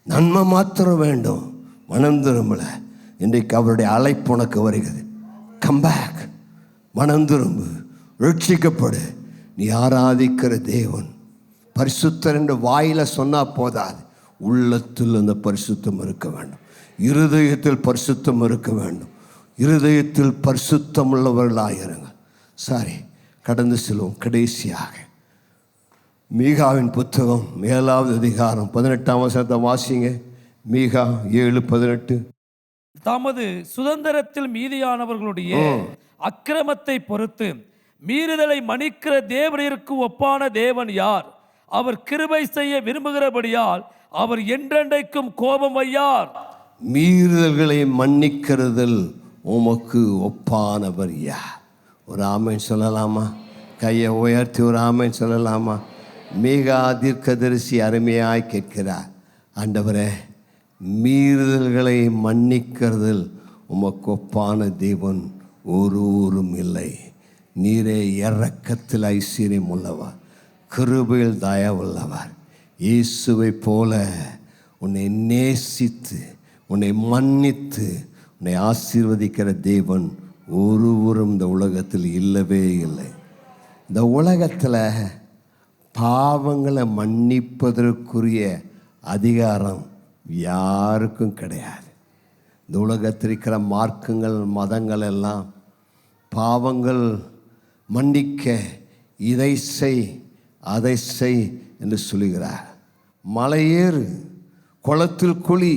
நன்மை மாத்திரம் வேண்டும், மனம் திரும்பல. இன்றைக்கு அவருடைய அழைப்பு உனக்கு வருகிறது. கம் பேக், மனம் திரும்பு, ரட்சிக்கப்படு. நீ ஆராதிக்கிற தேவன் பரிசுத்தர் என்று வாயில சொன்னா போதாது, உள்ளத்தில் அந்த பரிசுத்தம் இருக்க வேண்டும். இருதயத்தில் பரிசுத்தம் இருக்க வேண்டும். இருதயத்தில் பரிசுத்தம் உள்ளவர்களாயிருங்கள். சரி, கடந்து செல்வோம். கடைசியாக மீகாவின் புத்தகம் 7வது அதிகாரம் 18ஆம் வசனத்தை வாசிங்க. மீகா 7:18. தமது சுதந்திரத்தில் மீதியானவர்களுடைய அக்கிரமத்தை பொறுத்து மீறுதலை மன்னிக்கிற தேவனிற்கு ஒப்பான தேவன் யார்? அவர் கிருபை செய்ய விரும்புகிறபடியால் அவர் என்றென்றைக்கும் கோபம் வையார். மீறுதல்களை மன்னிக்கிறதில் உமக்கு ஒப்பானவர் யார்? ஒரு ஆமென் சொல்லலாமா? கையை உயர்த்தி ஒரு ஆமென் சொல்லலாமா? மீகா தீர்க்கதரிசி அருமையாய் கேட்கிறார், ஆண்டவரே, மீறுதல்களை மன்னிக்கிறதில் உமக்கு ஒப்பான தேவன் ஒருவரும் இல்லை. நீரே இரக்கத்தில் ஐஸ்வர்யம் உள்ளவர், கிருபையில் தயவுள்ளவர். இயேசுவை போல உன்னை நேசித்து உன்னை மன்னித்து உன்னை ஆசீர்வதிக்கிற தேவன் ஒருவரும் இந்த உலகத்தில் இல்லவே இல்லை. இந்த உலகத்தில் பாவங்களை மன்னிப்பதற்குரிய அதிகாரம் யாருக்கும் கிடையாது. இந்த உலகத்தில் இருக்கிற மார்க்கங்கள், மதங்கள் எல்லாம் பாவங்கள் மன்னிக்க இதை செய் அதை செய் என்று சொல்லுகிறார். மலையேறு, குளத்தில் குளி,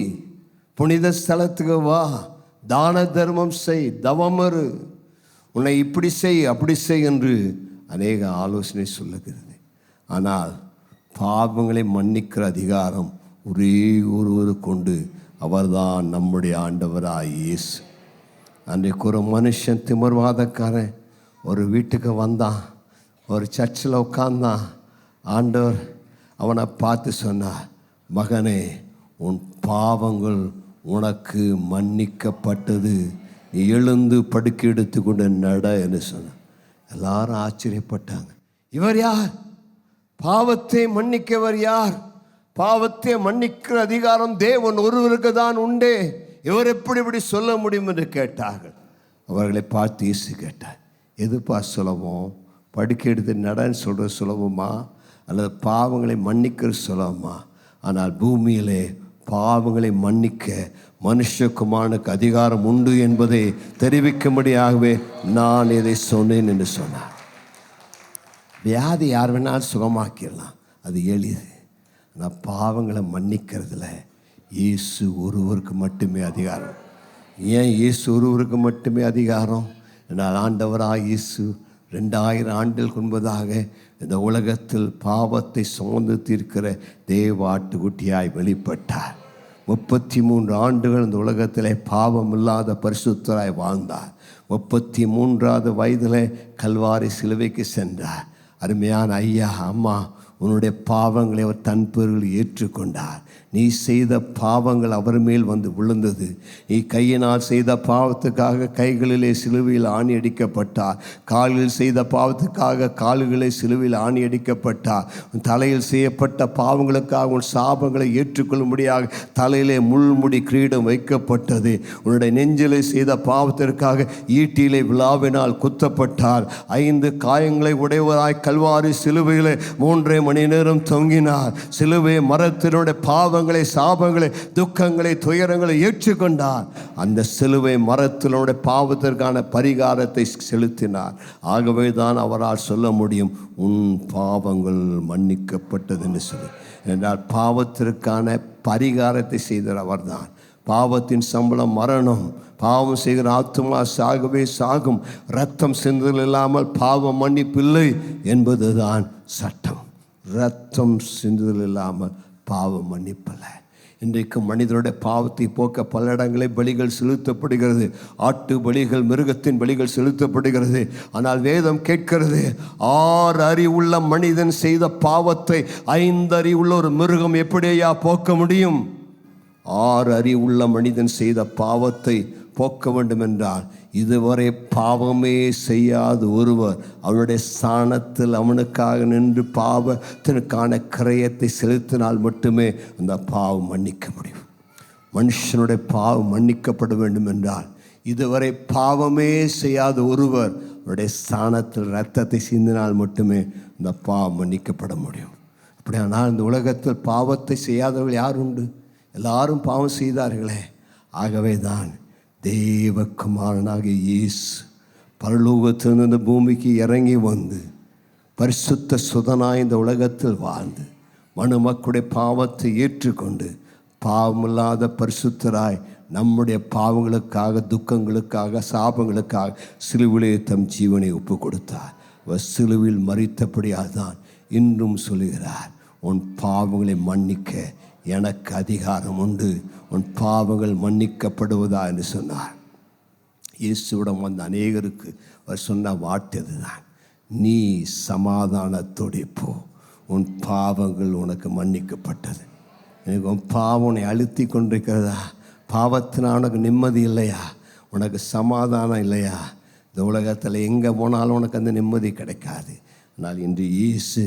புனித ஸ்தலத்துக்கு வா, தான தர்மம் செய், தவமரு, உன்னை இப்படி செய் அப்படி செய் என்று அநேக ஆலோசனை சொல்லுகிறது. ஆனால் பாவங்களை மன்னிக்கிற அதிகாரம் ஒரே ஒருவர் கொண்டு, அவர்தான் நம்முடைய ஆண்டவராய் இயேசு. அன்றைக்கு ஒரு மனுஷன், திமிர்வாதக்காரன், ஒரு வீட்டுக்கு வந்தான், ஒரு சர்ச்சில் உட்கார்ந்தான். ஆண்டவர் அவனை பார்த்து சொன்னார், மகனே, உன் பாவங்கள் உனக்கு மன்னிக்கப்பட்டது, நீ எழுந்து படுக்கை எடுத்துக்கொண்டு நட என்று சொன்னார். எல்லாரும் ஆச்சரியப்பட்டாங்க. இவர் யார்? பாவத்தை மன்னிக்கவர் யார்? பாவத்தை மன்னிக்கிற அதிகாரம் தேவன் ஒருவருக்கு தான் உண்டே, இவர் எப்படி இப்படி சொல்ல முடியும் என்று கேட்டார்கள். அவர்களை பார்த்து இயேசு கேட்டார், எதுப்பா சுலபம்? படுக்கை எடுத்து நடன்னு சொல்கிற சுலபமா, அல்லது பாவங்களை மன்னிக்கிற சுலபமா? ஆனால் பூமியிலே பாவங்களை மன்னிக்க மனுஷகுமாரனுக்கு அதிகாரம் உண்டு என்பதை தெரிவிக்கும்படியாகவே நான் இதை சொன்னேன் என்று சொன்னார். வியாதி யார் வேணாலும் சுகமாக்கிடலாம், அது எளிது. ஆனால் பாவங்களை மன்னிக்கிறதுல இயேசு ஒருவருக்கு மட்டுமே அதிகாரம். ஏன் இயேசு ஒருவருக்கு மட்டுமே அதிகாரம்? என்னால் ஆண்டவராக இயேசு 2000 ஆண்டுகளுக்கு முன்பதாக இந்த உலகத்தில் பாவத்தை சுமந்து தீர்க்கிற தேவ ஆட்டுக்குட்டியாய் வெளிப்பட்டார். 33 ஆண்டுகள் இந்த உலகத்தில் பாவம் இல்லாத பரிசுத்தராய் வாழ்ந்தார். 33வது வயதில் கல்வாரி சிலுவைக்கு சென்றார். அருமையான ஐயா, அம்மா, உன்னுடைய பாவங்களை அவர் தன் பேரில் ஏற்றுக்கொண்டார். நீ செய்த பாவங்கள் அவர் மேல் வந்து விழுந்தது. நீ கையினால் செய்த பாவத்துக்காக கைகளிலே சிலுவையில் ஆணி அடிக்கப்பட்டார். காலில் செய்த பாவத்துக்காக கால்களே சிலுவையில் ஆணி அடிக்கப்பட்டார். உன் தலையில் செய்யப்பட்ட பாவங்களுக்காக உன் சாபங்களை ஏற்றுக்கொள்ளும்படியாக தலையிலே முள்முடி கிரீடம் வைக்கப்பட்டது. உன்னுடைய நெஞ்சிலே செய்த பாவத்திற்காக ஈட்டியிலே விழாவினால் குத்தப்பட்டார். 5 காயங்களை உடையவராய் கல்வாரி சிலுவையிலே 3 மணி நேரம் தொங்கினார். சிலுவை மரத்தினுடைய பாவங்களை, சாபங்களை, துக்கங்களை, துயரங்களை ஏற்றுக்கொண்டார். அந்த சிலுவை மரத்தினுடைய பாவத்திற்கான பரிகாரத்தை செலுத்தினார். ஆகவே தான் அவரால் சொல்ல முடியும், உன் பாவங்கள் மன்னிக்கப்பட்டது என்று சொல்லி. என்றால் பாவத்திற்கான பரிகாரத்தை செய்தார் அவர்தான். பாவத்தின் சம்பளம் மரணம். பாவம் செய்கிற ஆத்துமா சாகவே சாகும். இரத்தம் சிந்துதல் இல்லாமல் பாவம் மன்னிப்பில்லை என்பதுதான் சட்டம். இரத்தம் சிந்துதல் இல்லாமல் பாவம் மன்னிப்பலை. இன்றைக்கு மனிதனுடைய பாவத்தை போக்க பல இடங்களில் பலிகள் செலுத்தப்படுகிறது. ஆட்டு பலிகள், மிருகத்தின் பலிகள் செலுத்தப்படுகிறது. ஆனால் வேதம் கேட்கிறது, 6 அறிவுள்ள மனிதன் செய்த பாவத்தை 5 அறிவுள்ள ஒரு மிருகம் எப்படியா போக்க முடியும்? 6 அறிவுள்ள மனிதன் செய்த பாவத்தை போக்க வேண்டும் என்றால் இதுவரை பாவமே செய்யாத ஒருவர் அவனுடைய ஸ்தானத்தில் அவனுக்காக நின்று பாவத்திற்கான கிரயத்தை செலுத்தினால் மட்டுமே அந்த பாவம் மன்னிக்க முடியும். மனுஷனுடைய பாவம் மன்னிக்கப்பட வேண்டும் என்றால் இதுவரை பாவமே செய்யாத ஒருவர் அவருடைய ஸ்தானத்தில் இரத்தத்தை சிந்தினால் மட்டுமே இந்த பாவம் மன்னிக்கப்பட முடியும். அப்படியானால் இந்த உலகத்தில் பாவத்தை செய்யாதவர்கள் யார் உண்டு? எல்லாரும் பாவம் செய்தார்களே. ஆகவே தான் தேவகுமாரனாகிய இயேசு பரலோகத்திலிருந்து இந்த பூமிக்கு இறங்கி வந்து பரிசுத்த சுதனாய் இந்த உலகத்தில் வாழ்ந்து மனுமக்களுடைய பாவத்தை ஏற்றுக்கொண்டு பாவமில்லாத பரிசுத்தராய் நம்முடைய பாவங்களுக்காக, துக்கங்களுக்காக, சாபங்களுக்காக சிலுவிலே தம் ஜீவனை ஒப்பு கொடுத்தார். அவர் சிலுவில் மரித்தபடியால் தான் இன்றும் சொல்லுகிறார், உன் பாவங்களை மன்னிக்க எனக்கு அதிகாரம் உண்டு, உன் பாவங்கள் மன்னிக்கப்படுவதா என்று சொன்னார். இயேசுவிடம் வந்த அநேகருக்கு அவர் சொன்ன வார்த்தை அதுதான், நீ சமாதானத்தோடு போ, உன் பாவங்கள் உனக்கு மன்னிக்கப்பட்டது. எனக்கு உன் பாவம் உன்னை அழுத்தி கொண்டிருக்கிறதா? பாவத்தினால் உனக்கு நிம்மதி இல்லையா? உனக்கு சமாதானம் இல்லையா? இந்த உலகத்தில் எங்கே போனாலும் உனக்கு அந்த நிம்மதி கிடைக்காது. ஆனால் இன்று இயேசு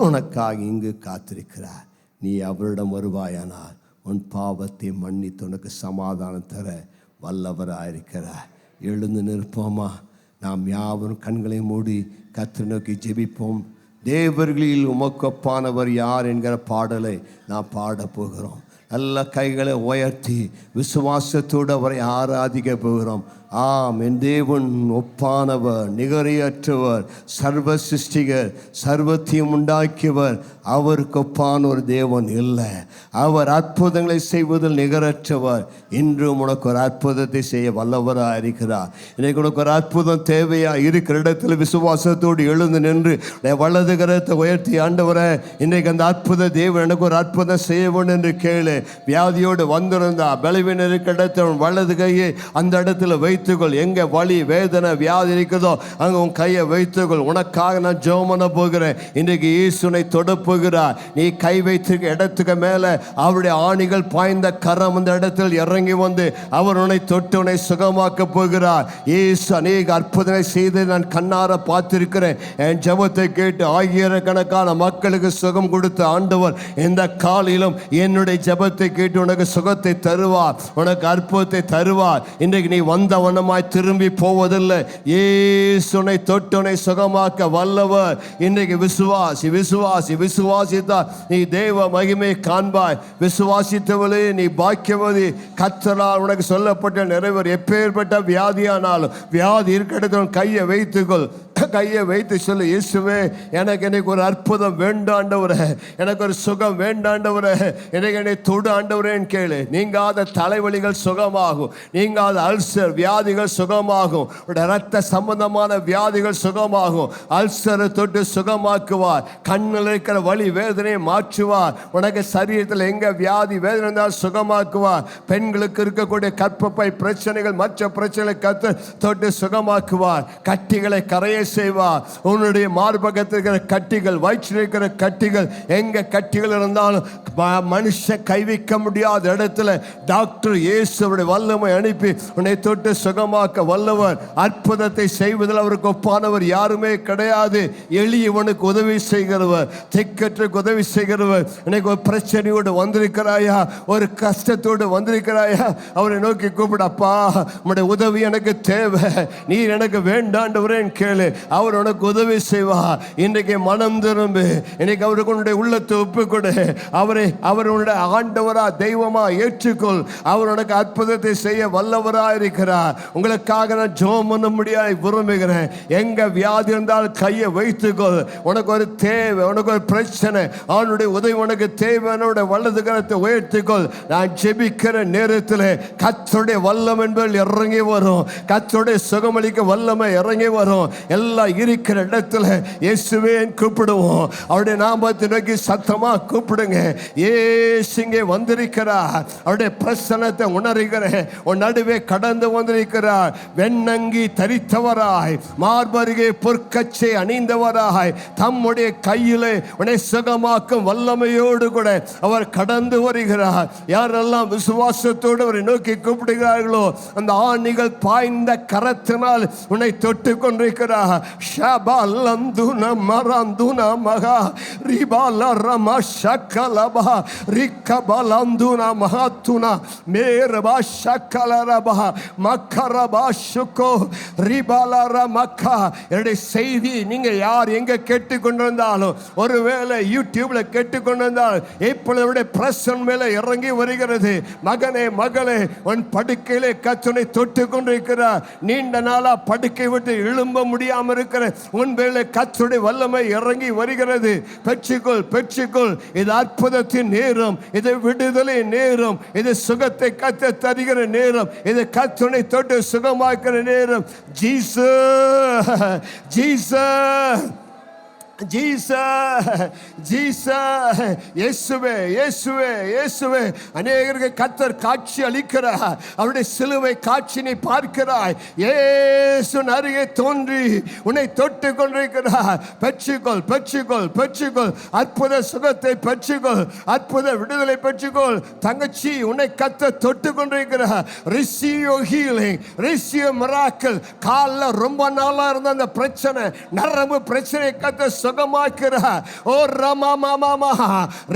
உனக்காக இங்கு காத்திருக்கிறார். நீ அவரிடம் வருவாயானால் உன் பாவத்தை மன்னித்து உனக்கு சமாதானம் தர வல்லவராயிருக்கிறார். எழுந்து நிற்போமா? நாம் யாவரும் கண்களை மூடி கர்த்தரை நோக்கி ஜெபிப்போம். தேவர்களில் உமக்கொப்பானவர் யார் என்கிற பாடலை நாம் பாடப் போகிறோம். நல்ல கைகளை உயர்த்தி விசுவாசத்தோடு அவரை ஆராதிக்க போகிறோம். ஆம், என் தேவன் ஒப்பானவர், நிகரையற்றவர், சர்வ சிருஷ்டிகர், சர்வத்தையும் உண்டாக்கியவர். அவருக்கு ஒப்பான ஒரு தேவன் இல்லை. அவர் அற்புதங்களை செய்வதில் நிகரற்றவர். இன்றும் உனக்கு ஒரு அற்புதத்தை செய்ய வல்லவராக இருக்கிறார். இன்றைக்கு உனக்கு ஒரு அற்புதம் தேவையா இருக்கிற இடத்துல விசுவாசத்தோடு எழுந்து நின்று வலது கரத்தை உயர்த்தி, ஆண்டவரே இன்றைக்கு அந்த அற்புத தேவன் எனக்கு ஒரு அற்புதம் செய்ய வேண்டும் என்று கேளு. வியாதியோடு வந்திருந்தா பலவீனம் இருக்கிற இடத்துல வலது கையை அந்த இடத்துல வைத்துக்கொள். எங்கே வலி, வேதனை, வியாதி இருக்கிறதோ அங்கே உன் கையை வைத்துக்கொள். உனக்காக நான் ஜெபம் பண்ண போகிறேன். இன்றைக்கு இயேசுனை தொட போகிறார். நீ கை வைத்திருக்க இடத்துக்கு மேலே அவருடைய ஆணிகள் பாய்ந்த கரம் அந்த இடத்தில் இறங்கி வந்து அவர் உன்னை தொட்டு உன்னை சுகமாக்க போகிறார். இயேசு அநேக அற்புதங்களை செய்து நான் கண்ணார பார்த்திருக்கிறேன். என் ஜெபத்தை கேட்டு ஆயிரக்கணக்கான மக்களுக்கு சுகம் கொடுத்த ஆண்டவர் இந்த காலையிலும் என்னுடைய ஜெபத்தை கேட்டு உனக்கு சுகத்தை தருவார், உனக்கு அற்புதத்தை தருவார். இன்றைக்கு நீ வந்த வண்ணமாய் திரும்பி போவதில்லை. இயேசு உன்னை தொட்டு உன்னை சுகமாக்க வல்லவர். இன்றைக்கு விசுவாசி, விசுவாசி, விசுவாசித்தால் நீ தேவ மகிமை காண்பாய். விசுவாசித்தவளே நீ பாக்கியவதி. கர்த்தரால் உனக்கு சொல்லப்பட்ட நிறைவேறு. எப்பேற்பட்ட வியாதியானாலும் வியாதி இருக்கிற கையை வைத்துக்கொள். கையை வைத்து சொல்லு, இயேசுவே எனக்கு இன்னைக்கு ஒரு அற்புதம் வேண்டாண்டவரே, எனக்கு ஒரு சுகம் வேண்டாண்டவரே, எனக்கு என்னை தொடு ஆண்டவரேன்னு கேளு. நீங்காத தலைவலிகள் சுகமாகும், நீங்காத அல்சர் வியாதிகள் சுகமாகும், இரத்த சம்பந்தமான வியாதிகள் சுகமாகும். அல்சரை தொட்டு சுகமாக்குவார். கண்ணில் இருக்கிற வலி வேதனையை மாற்றுவார். உனக்கு சரீரத்தில் எங்க வியாதி வேதனை இருந்தால் சுகமாக்குவார். பெண்களுக்கு இருக்கக்கூடிய கற்பப்பை பிரச்சனைகள், மற்ற பிரச்சனைகளை கத்து தொட்டு சுகமாக்குவார். கட்டிகளை கரையை செய்வார். உன்னுடைய மார்பகத்தில் இருக்கிற கட்டிகள், வயிற்றில் இருக்கிற கட்டிகள், எங்க கட்டிகள் இருந்தாலும் மனுஷ கை வைக்க முடியாத இடத்துல டாக்டர் இயேசுவுடைய வல்லமை அனுப்பி உன்னை தொட்டு சுகமாக்க வல்லவர். அற்புதத்தை செய்வதில் அவருக்கு ஒப்பானவர் யாருமே கிடையாது. எளியவனுக்கு உதவி செய்கிறவர், திக்கற்றுக்கு உதவி செய்கிறவர். இன்னைக்கு ஒரு பிரச்சனையோடு வந்திருக்கிறாயா, ஒரு கஷ்டத்தோடு வந்திருக்கிறாயா, அவரை நோக்கி கூப்பிடப்பா, உம்முடைய உதவி எனக்கு தேவை, நீர் எனக்கு வேண்டாண்டவரேன்னு கேளு. அவர் உனக்கு உதவி செய்வார். இன்றைக்கு மனம் திரும்பு, இன்னைக்கு அவருக்கு உன்னுடைய உள்ளத்தை ஒப்புக்கொடு. அவருடைய ஆண்டவரா தெய்வமா ஏற்றுக்கொள். அவர் உனக்கு அற்புதத்தை செய்ய வல்லவரா இருக்கிறார். உங்களுக்காக நான் ஜெபம் பண்ண முடியாது விரும்புகிறேன். எங்க வியாதி இருந்தாலும் கையை வைத்துக்கொள். உனக்கு ஒரு தேவை, உனக்கு ஒரு பிரச்சனை, அவனுடைய உதவி உனக்கு தேவை, வலது கரத்தை உயர்த்திக்கொள். நான் ஜெபிக்கிற நேரத்தில் கர்த்தருடைய வல்லமை என்பது இறங்கி வரும். கர்த்தருடைய சுகமளிக்க வல்லமை இறங்கி வரும். எல்லாம் இருக்கிற இடத்துல இயேசுவே கூப்பிடுவோம். அவருடைய நாமத்தை நோக்கி சத்தமா கூப்பிடுங்க. இயேசு இங்கே வந்திருக்கிறார். அவருடைய பிரசன்னத்தை உணர்கிறேன். உன் நடுவே கடந்து வந்திருக்கிறார். வெண்ணங்கி தரித்தவராய், மார்பருகே பொற்கச்சை அணிந்தவராய், தம்முடைய கையிலே உன்னை சுகமாக்கும் வல்லமையோடு கூட அவர் கடந்து வருகிறார். யாரெல்லாம் விசுவாசத்தோடு அவரை நோக்கி கூப்பிடுகிறார்களோ அந்த ஆணிகள் பாய்ந்த கரத்தினால் உன்னை தொட்டு கொண்டிருக்கிறார். ஷபலந்துன மரந்துன மகா ரிபால ரம ஷக்கலபா ரிக்கபலந்துன மஹத்துனா மேரபா ஷக்கலரபா மக்கரபா ஷுகோ ரிபாலர மக்கா. என்னுடைய செய்தி நீங்க யார் எங்க கேட்டுக்கொண்டிருந்தாலும், ஒருவேளை யூடியூப்ல கேட்டுக்கொண்டிருந்தால் இப்பொழுது பிரசன் மேல இறங்கி வருகிறது. மகனே மகளே, உன் படுக்கையிலே கர்த்தரை தொட்டு கொண்டிருக்கிறார். நீண்ட நாளா படுக்கை விட்டு எழும்ப முடியாம இருக்கிற உன் மேலே கர்த்தருடைய வல்லமை இறங்கி வருகிறது. பெற்றுக்கொள், பெற்றுக்கொள். இது அற்புதத்தின் நேரம், இது விடுதலை நேரம், இது சுகத்தை கத்த தருகிற நேரம், இது கர்த்தரை தொட்டு சுகமாக்குற நேரம். ஜீசஸ், ஜீசஸ், இயேசுவே, இயேசுவே, இயேசுவே. அநேகருக்கு கர்த்தர் காட்சி அளிக்கிறார். அவருடைய சிலுவை காட்சி நீ பார்க்கிறாய். இயேசு அருகே தோன்றி உன்னை தொட்டு கொண்டிருக்கிறார். பெற்றுக்கொள், பெற்றுக்கொள், பெற்றுக்கொள். அற்புத சுகத்தை பெற்றுக்கொள், அற்புத விடுதலை பெற்றுக்கொள். தங்கச்சி, உன்னை கர்த்தர் தொட்டு கொண்டிருக்கிறார். Receive your healing, receive your miracle. கால்ல ரொம்ப நாளா இருந்த அந்த பிரச்சனை, நரம்பு பிரச்சனை கர்த்தர் சுகமாக்கிறார். ஓ ரமா மாமா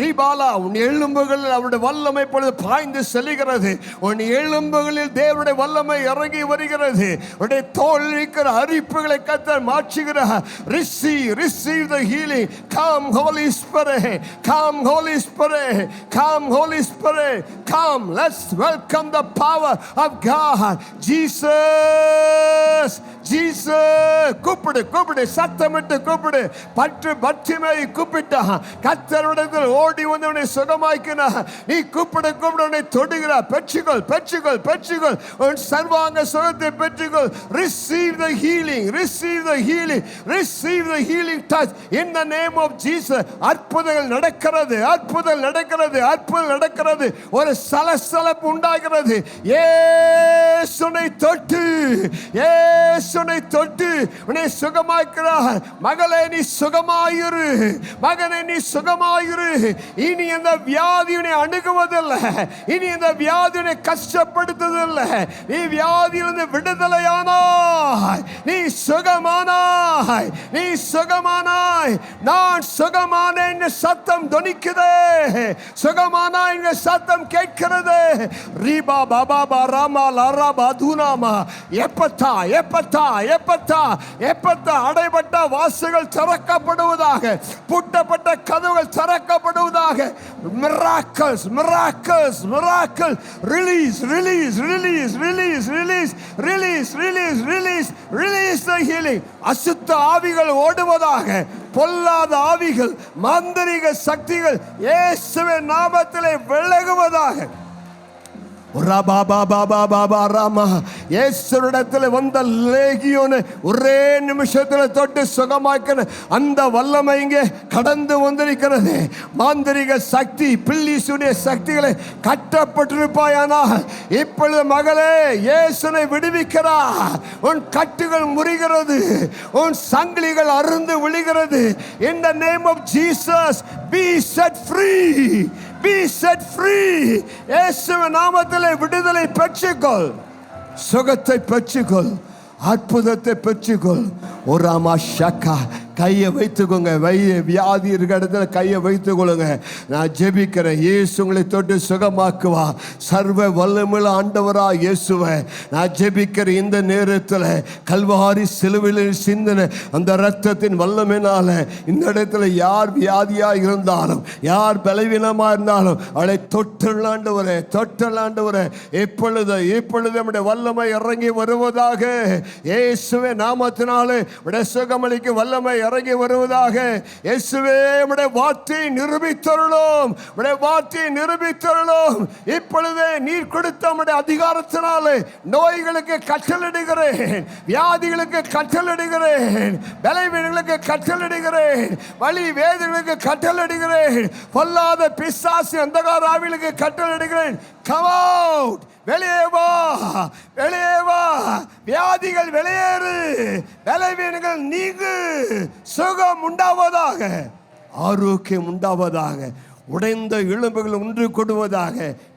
ரிபாலா, உன் எலும்புகளில் அவருடைய வல்லமை பொழுது பாய்ந்து செல்கிறது. உன் எலும்புகளில் தேவனுடைய வல்லமை இறங்கி வருகிறது. உன்னுடைய தோல் இருக்கிற அரிப்புகளை கர்த்தர் மாற்றுகிறார். Receive, receive the healing. Come Holy Spirit, come Holy Spirit, come Holy Spirit, come. Let's welcome the power of God. Jesus, Jesus. கூப்பிடு, கூப்பிடு, சத்தமிட்டு கூப்பிடு. பற்று பற்றிமை கூப்பிட்டான். கர்த்தருடைய ஓடி வந்து உன்னை சுகமாக்கினான். நீ கூப்பிட கூப்பிட உன்னை தொடுகிறார். பெற்றுக்கொள், பெற்றுக்கொள், பெற்றுக்கொள். உன் சர்வாங்க சுகத்தை பெற்றுக்கொள். Receive the healing, receive the healing, receive the healing touch in the name of Jesus. அற்புதங்கள் நடக்கிறது, அற்புதங்கள் நடக்கிறது, அற்புதம் நடக்கிறது. ஒரு சலசலப்பு உண்டாகிறது. இயேசுவை தொட்டு, இயேசுவை தொட்டு உன்னை சுகமாக்குகிறார். மகளே, நீ சுகமாயிரு, மகனே நீ சுகமாயிரு. இனி இந்த வியாதியை அணுகுவதில்லை, இனி இந்த வியாதியை கஷ்டப்படுத்துவதில்லை. நீ வியாதியிலிருந்து விடுதலையானாய், நீ சுகமானாய், நீ சுகமானாய். நான் சுகமானேன் சத்தம் தொனிக்குதே, சுகமானாய் சத்தம் கேட்கிறது. ரீபா பாபா ராமா லராபா தூனாமா. எப்பத்தா எப்பத்தா எப்பத்தா எப்பத்தா அடைபட்ட வாசல்கள் திறக்கப்படுவதாக, பூட்டப்பட்ட கதவுகள் திறக்கப்படுவதாக. miracles, miracles, miracles. release, release, release, release, release, release, release, release, release the healing. அசுத்த ஆவிகள் ஓடுவதாக, பொல்லாத ஆவிகள், மாந்திரீக சக்திகள் இயேசுவின் நாமத்திலே விலகுவதாக. இயேசுவிடத்தில் வந்த லேகியோனை ஒரே நிமிஷத்தில் தொட்டு சுகமாக்கின அந்த வல்லமை இங்கே கடந்து வந்திருக்கிறது. மாந்திரிக சக்தி, பில்லிசுடைய சக்திகளை கட்டப்பட்டிருப்பாயானால் இப்பொழுது மகளே இயேசுனை விடுவிக்கிறார். உன் கட்டுகள் முறிகிறது, உன் சங்கிலிகள் அருந்து விழுகிறது. In the name of Jesus, be set free. Be set free. இயேசுவின் நாமத்திலே விடுதலை பெற்றுக்கொள், சுகத்தை பெற்றுக்கொள், அற்புதத்தை பெற்றுக்கொள். ஒரு அமாஷக்கா கையை வைத்துக்கோங்க. வியாதி இருக்கிற இடத்துல கையை வைத்துக் கொள்ளுங்க. நான் ஜெபிக்கிறேன், இயேசு உங்களை தொட்டு சுகமாக்குவா. சர்வ வல்லமையுள்ள ஆண்டவரா இயேசுவை நான் ஜெபிக்கிறேன். இந்த நேரத்தில் கல்வாரி சிலுவையில் சிந்தின அந்த இரத்தத்தின் வல்லமையினால இந்த இடத்துல யார் வியாதியா இருந்தாலும், யார் பலவீனமா இருந்தாலும் அவளை தொட்டலாண்டவரே, தொட்டலாண்டவரே. இப்பொழுது நம்முடைய வல்லமை இறங்கி வருவதாக. இயேசுவே நாமத்தினாலே உடைய சுகமளிக்கு வல்லமை இறங்கி வருவதாக. இயேசுவே உம்முடைய வார்த்தையை நிரூபித்தருளும், உம்முடைய வார்த்தையை நிரூபித்தருளும். இப்பொழுதே நீர் கொடுத்த உம்முடைய அதிகாரத்தினாலே நோய்களுக்கு கட்டளையிடுகிறேன், வியாதிகளுக்கு கட்டளையிடுகிறேன், பலவீனங்களுக்கு கட்டளையிடுகிறேன், வலி வேதனைகளுக்கு கட்டளையிடுகிறேன், பொல்லாத பிசாசு அந்தகார ஆவிகளுக்கு கட்டளையிடுகிறேன். Come out, வெளியே வா, வெளியே வா. வியாதிகள் வெளியேறு, பலவீனங்கள் நீங்கு, சுகம் உண்டாவதாக, ஆரோக்கியம் உண்டாவதாக, உடைந்த எலும்புகள் ஒன்று கொடுவதாக,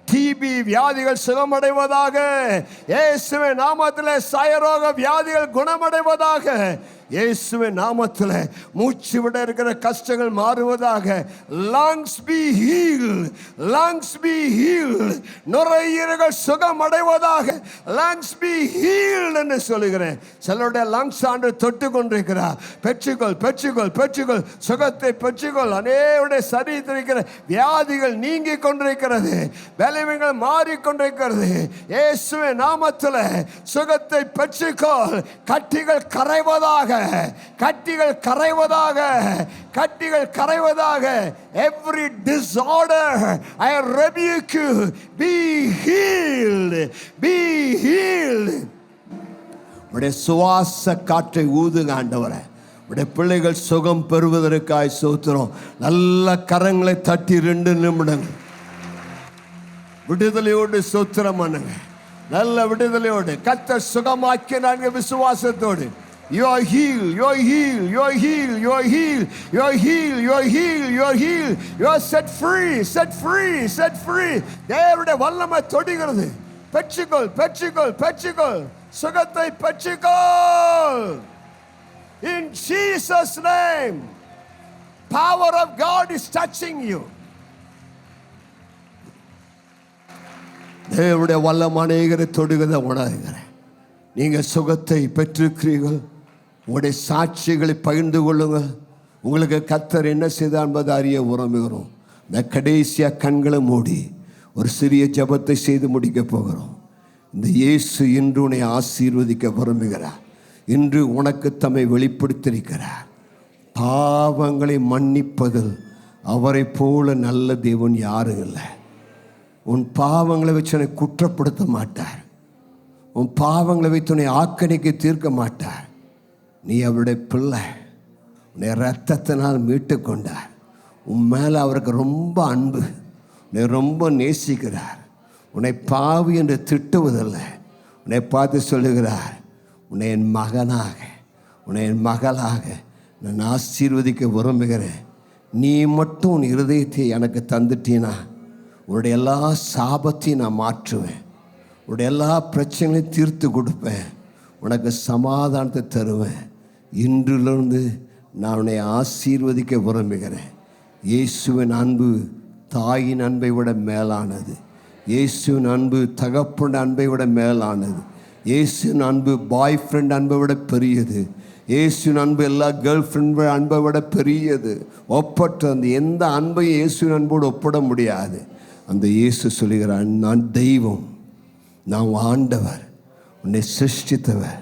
டிபி வியாதிகள் சுகமடைவதாக, இயேசுவின் நாமத்தில் சயரோக வியாதிகள் குணமடைவதாக, இயேசுவின் நாமத்தில் மூச்சு விட இருக்கிற கஷ்டங்கள் மாறுவதாக. lungs be healed, lungs be healed. நுரையீரல்கள் சுகமடைவதாக. lungs be healed என்று சொல்லுகிறேன். சிலருடைய லங்ஸ் ஆண்டு தொட்டு கொண்டிருக்கிறார். பெற்றுக்கொள், பெற்றுக்கொள், பெற்றுக்கொள், சுகத்தை பெற்றுக்கொள். அநேகருடைய சரீரத்தில் இருக்கிற வியாதிகள் நீங்கி கொண்டிருக்கிறது, பலவீனங்கள் மாறிக்கொண்டிருக்கிறது. இயேசுவின் நாமத்தில் சுகத்தை பெற்றுக்கொள். கட்டிகள் கரைவதாக, கட்டிகள் கரைவதாக, கட்டிகள் கரைவதாக. every disorder I rebuke you. Be healed, be healed. உடைய சுவாச காற்றை ஊதுங்க ஆண்டவரே. உடைய பிள்ளைகள் சுகம் பெறுவதற்காய் ஸ்தோத்திரம். நல்ல கரங்களை தட்டி 2 நிமிடங்கள் விடுதலையோடு ஸ்தோத்திரம் பண்ணுங்க. நல்ல விடுதலையோடு கர்த்தர் சுகமாக்கினாங்க விசுவாசத்தோடு. You are healed, you are healed, you are healed, you are healed, you are healed, you are healed, you are healed, you are set free, set free, set free. தேவனுடைய வல்லமை தொடுகிறது. பெற்றுக்கொள், பெற்றுக்கொள், பெற்றுக்கொள், சுகத்தை பெற்றுக்கொள். In Jesus name, power of God is touching you. தேவனுடைய வல்லமை அநேகரை தொடுகிறதை உணர்கிறேன். நீங்கள் சுகத்தை பெற்றிருக்கிறீர்கள். உங்களுடைய சாட்சிகளை பகிர்ந்து கொள்ளுங்கள். உங்களுக்கு கர்த்தர் என்ன செய்தார் என்பதை அறிய விரும்புகிறோம். இந்த கடைசியாக கண்களை மூடி ஒரு சிறிய ஜெபத்தை செய்து முடிக்க போகிறோம். இந்த இயேசு இன்று உன்னை ஆசீர்வதிக்க விரும்புகிறார். இன்று உனக்கு தம்மை வெளிப்படுத்தியிருக்கிறார். பாவங்களை மன்னிப்பதில் அவரை போல நல்ல தேவன் யாரும் இல்லை. உன் பாவங்களை வச்சு உன்னை குற்றப்படுத்த மாட்டார். உன் பாவங்களை வைத்து உன்னை ஆக்கணிக்கு தீர்க்க மாட்டார். நீ அவருடைய பிள்ளை. உன்னை இரத்தத்தினால் மீட்டு கொண்டார். உன் மேலே அவருக்கு ரொம்ப அன்பு. உன்னை ரொம்ப நேசிக்கிறார். உன்னை பாவி என்று திட்டுவதில்லை. உன்னை பார்த்து சொல்லுகிறார், உன்னை என் மகனாக, உன்னை என் மகளாக நான் ஆசீர்வதிக்க விரும்புகிறேன். நீ மட்டும் உன் இருதயத்தை எனக்கு தந்துட்டீனா உன்னுடைய எல்லா சாபத்தையும் நான் மாற்றுவேன். உன்னுடைய எல்லா பிரச்சனையும் தீர்த்து கொடுப்பேன். உனக்கு சமாதானத்தை தருவேன். இன்றிலிருந்து நான் உன்னை ஆசீர்வதிக்க விரும்புகிறேன். இயேசுவின் அன்பு தாயின் அன்பை விட மேலானது. இயேசுவின் அன்பு தகப்பன் அன்பை விட மேலானது. இயேசுவின் அன்பு பாய் ஃப்ரெண்ட் அன்பை விட பெரியது. இயேசுவின் அன்பு எல்லா கேர்ள் ஃப்ரெண்ட் அன்பை விட பெரியது. ஒப்பற்ற அந்த எந்த அன்பையும் இயேசுவின் அன்போடு ஒப்பிட முடியாது. அந்த இயேசு சொல்லுகிறான், நான் தெய்வம், நான் ஆண்டவர், உன்னை சிருஷ்டித்தவர்.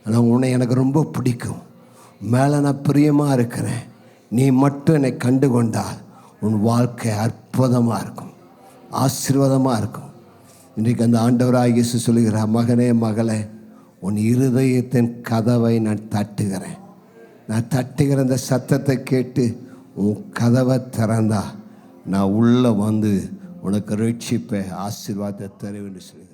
ஆனால் உன்னை எனக்கு ரொம்ப பிடிக்கும். மேலே நான் பிரியமாக இருக்கிறேன். நீ மட்டும் என்னை கண்டு கொண்டால் உன் வாழ்க்கை அற்புதமாக இருக்கும், ஆசீர்வாதமாக இருக்கும். இன்றைக்கு அந்த ஆண்டவராகிய இயேசு சொல்லுகிறார், மகனே மகளே, உன் இருதயத்தின் கதவை நான் தட்டுகிறேன். நான் தட்டுகிற அந்த சத்தத்தை கேட்டு உன் கதவை திறந்தா நான் உள்ளே வந்து உனக்கு ரட்சிப்பை ஆசீர்வாதத்தை தருவேன் சொல்லி